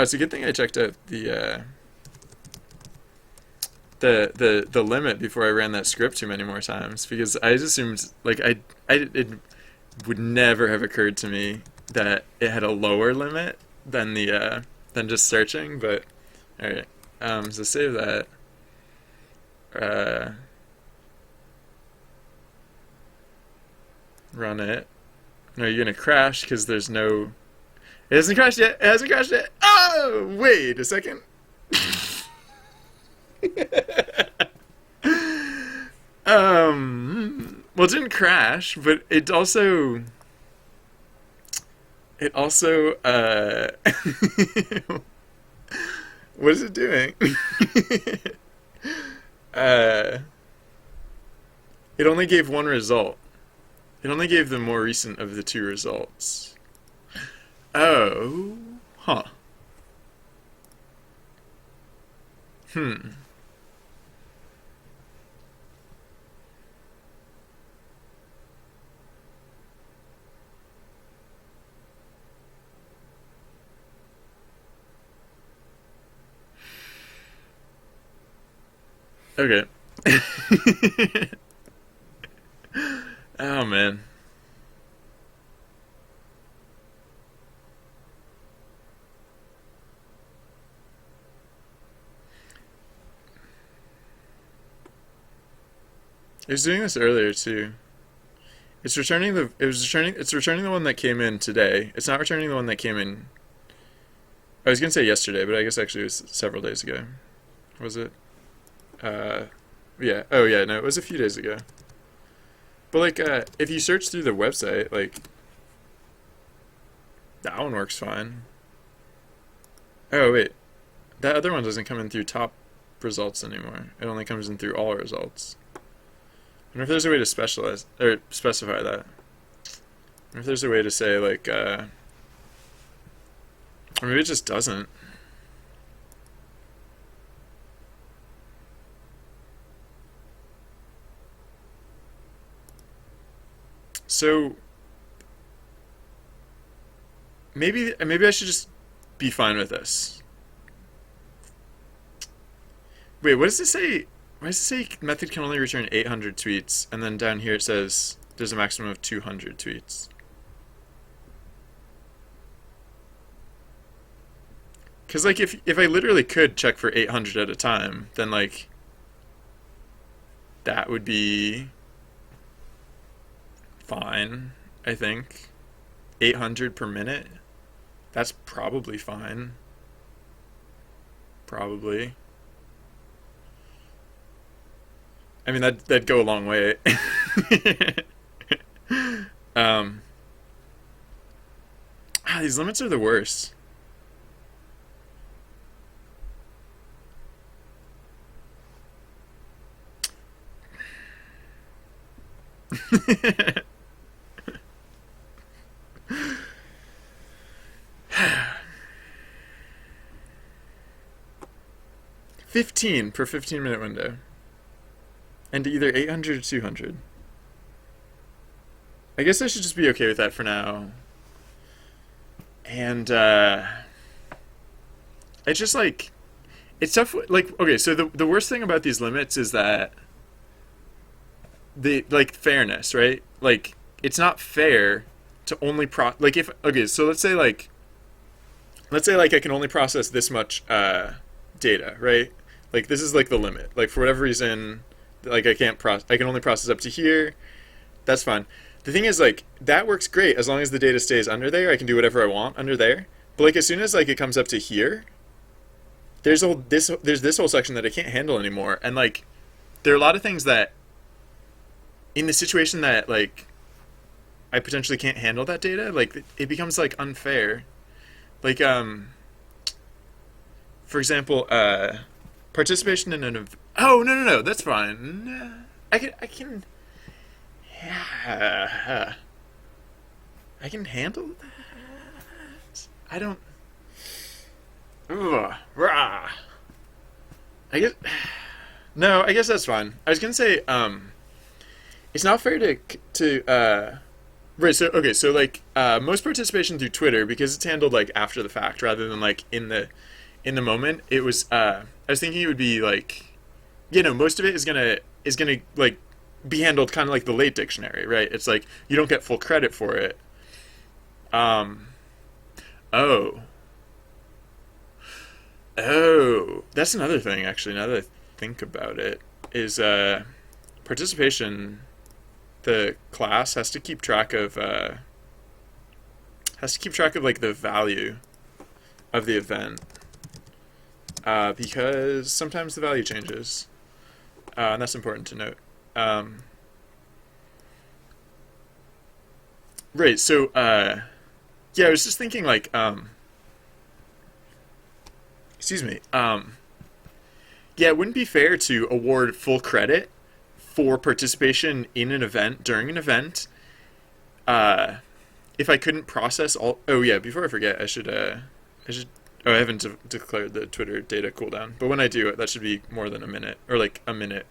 it's a good thing I checked out the limit before I ran that script too many more times because I just assumed like it would never have occurred to me that it had a lower limit than the than just searching. But all right, so save that. Run it. No, you're gonna crash because there's no. It hasn't crashed yet. It hasn't crashed yet. Oh, wait a second. Well, it didn't crash, but it also, what is it doing? uh, it only gave one result. It only gave the more recent of the two results. Oh, huh. Hmm. Okay. Oh man. It was doing this earlier too. It's returning the one that came in today. It's not returning the one that came in. I was gonna say yesterday, but I guess actually it was several days ago. Was it? Uh, yeah. Oh yeah, no, it was a few days ago. But like, if you search through the website, like that one works fine. Oh wait, that other one doesn't come in through top results anymore. It only comes in through all results. I wonder if there's a way to specialize or specify that. I wonder if there's a way to say like, or maybe it just doesn't. So maybe I should just be fine with this. Wait, what does it say? Why does it say method can only return 800 tweets, and then down here it says there's a maximum of 200 tweets? Because like if I literally could check for 800 at a time, then like that would be fine. I think 800 per minute. That's probably fine. Probably. I mean that'd go a long way. um, these limits are the worst. $15 per 15-minute window, and either 800 or 200. I guess I should just be okay with that for now. And it's just like it's tough. Like, okay, so the worst thing about these limits is that the like fairness, right? Like, it's not fair to only like if okay, so let's say like I can only process this much data, right? Like this is like the limit. Like for whatever reason, like I can only process up to here. That's fine. The thing is like that works great as long as the data stays under there. I can do whatever I want under there. But like as soon as like it comes up to here, there's this whole section that I can't handle anymore. And like there are a lot of things that in the situation that like I potentially can't handle that data, like it becomes like unfair. Like for example, participation in an oh no, that's fine. I can yeah, I can handle that. I don't. Ugh, rah. I guess no. I guess that's fine. I was gonna say it's not fair to right. So okay. So like most participation through Twitter because it's handled like after the fact rather than like in the moment. It was I was thinking it would be like most of it is gonna like be handled kind of like the late dictionary, right? It's like you don't get full credit for it. Um. Oh. Oh. That's another thing actually. Now that I think about it, is participation. The class has to keep track of like the value of the event because sometimes the value changes, and that's important to note. Right. So yeah, I was just thinking like excuse me. Yeah, it wouldn't be fair to award full credit for participation in an event during an event if I couldn't process all. Oh yeah, before I forget, I should. Oh, I haven't declared the Twitter data cooldown, but when I do, that should be more than a minute, or like a minute,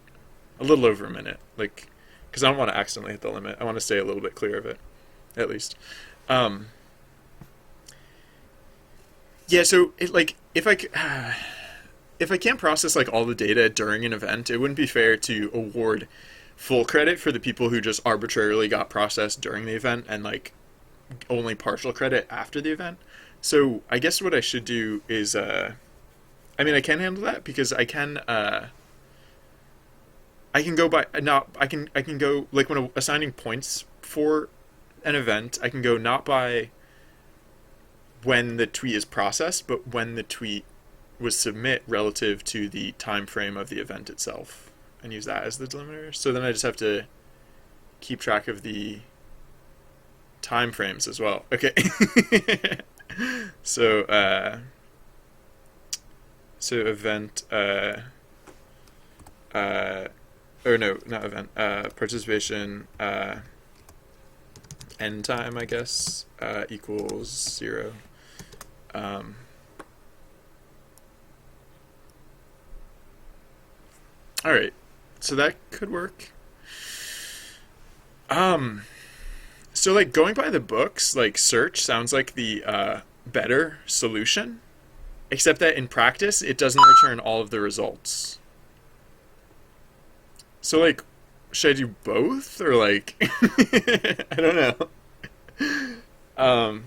a little over a minute, like because I don't want to accidentally hit the limit. I want to stay a little bit clear of it, at least. Um, yeah, so it like if I can't process like all the data during an event, it wouldn't be fair to award full credit for the people who just arbitrarily got processed during the event and like only partial credit after the event. So I guess what I should do is I mean I can handle that because I can go by not I can go like when assigning points for an event, I can go not by when the tweet is processed, but when the tweet was submit relative to the time frame of the event itself, and use that as the delimiter. So then I just have to keep track of the time frames as well. Okay. so event or no, not event, participation end time, I guess, equals 0. All right, so that could work. So like going by the books, like search sounds like the better solution, except that in practice it doesn't return all of the results. So like, should I do both or like I don't know. Um,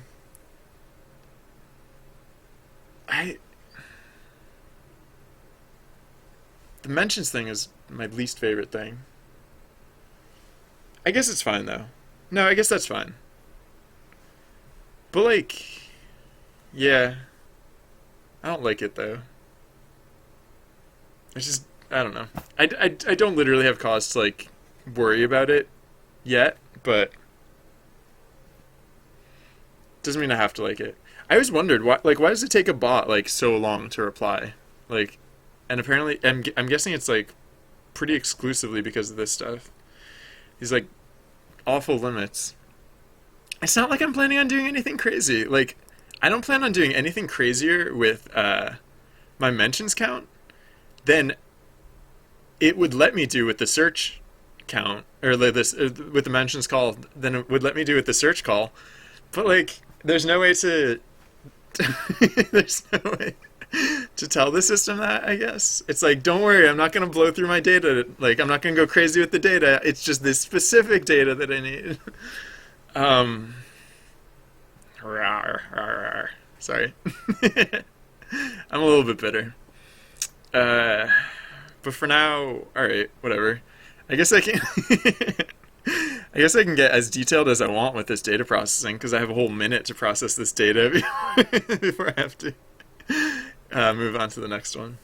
I the mentions thing is my least favorite thing. I guess it's fine though. No, I guess that's fine. But like, yeah, I don't like it though. It's just I don't know. I don't literally have cause to like worry about it yet, but doesn't mean I have to like it. I always wondered why does it take a bot like so long to reply? Like, and apparently I'm guessing it's like pretty exclusively because of this stuff. These like awful limits. It's not like I'm planning on doing anything crazy. Like, I don't plan on doing anything crazier with my mentions count than it would let me do with the search count, or like this with the mentions call, than it would let me do with the search call. But like, there's no way to there's no way to tell the system that, I guess. It's like, don't worry, I'm not going to blow through my data. Like, I'm not going to go crazy with the data. It's just this specific data that I need. Rawr, rawr, rawr. Sorry. I'm a little bit bitter. But for now, alright, whatever. I guess I can I guess I can get as detailed as I want with this data processing, because I have a whole minute to process this data before I have to move on to the next one.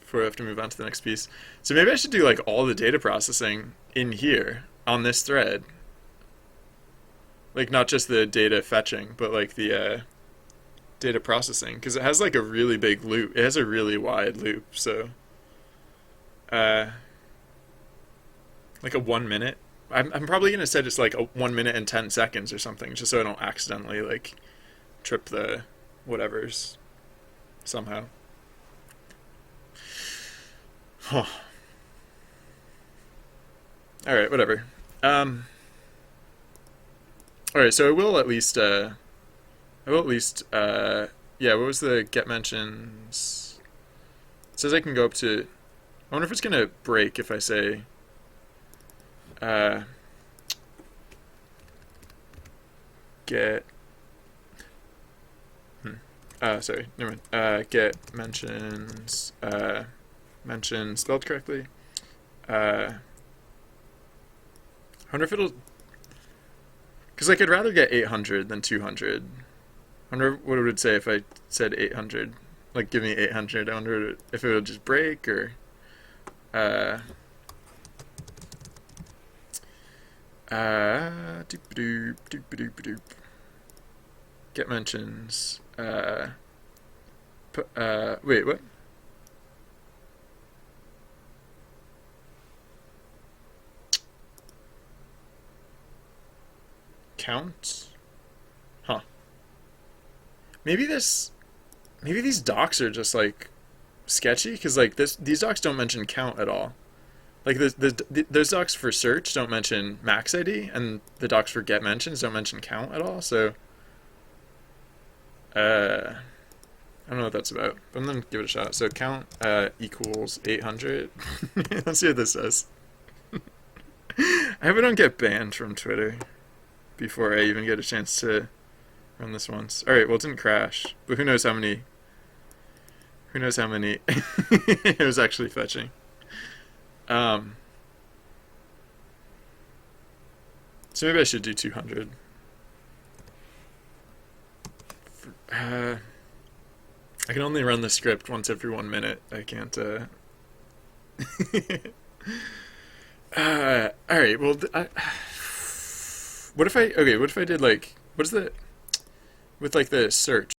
Before I have to move on to the next piece. So maybe I should do like all the data processing in here on this thread. Like not just the data fetching, but like the data processing, because it has like a really big loop. It has a really wide loop, so like a 1 minute. I'm probably gonna set it's like a 1 minute and 10 seconds or something, just so I don't accidentally like trip the whatevers somehow. Huh. All right, whatever. All right, so I will at least yeah, what was the get mentions? It says I can go up to, I wonder if it's gonna break if I say get sorry, never mind. Get mentions mention spelled correctly. I wonder if it'll, because like I'd rather get 800 than 200. I wonder what it would say if I said 800. Like, give me 800. I wonder if it would just break or doop doop doop doop doop. Get mentions. Wait, what? Count? Huh. Maybe these docs are just like sketchy, because like these docs don't mention count at all. Like those docs for search don't mention max ID, and the docs for get mentions don't mention count at all. So I don't know what that's about, but I'm gonna give it a shot. So count equals 800. Let's see what this says. I hope I don't get banned from Twitter before I even get a chance to run this once. All right, well, it didn't crash, but who knows how many it was actually fetching. So maybe I should do 200. I can only run the script once every 1 minute. I can't All right. Well, what if I? Okay. What if I did like? What is the with like the search?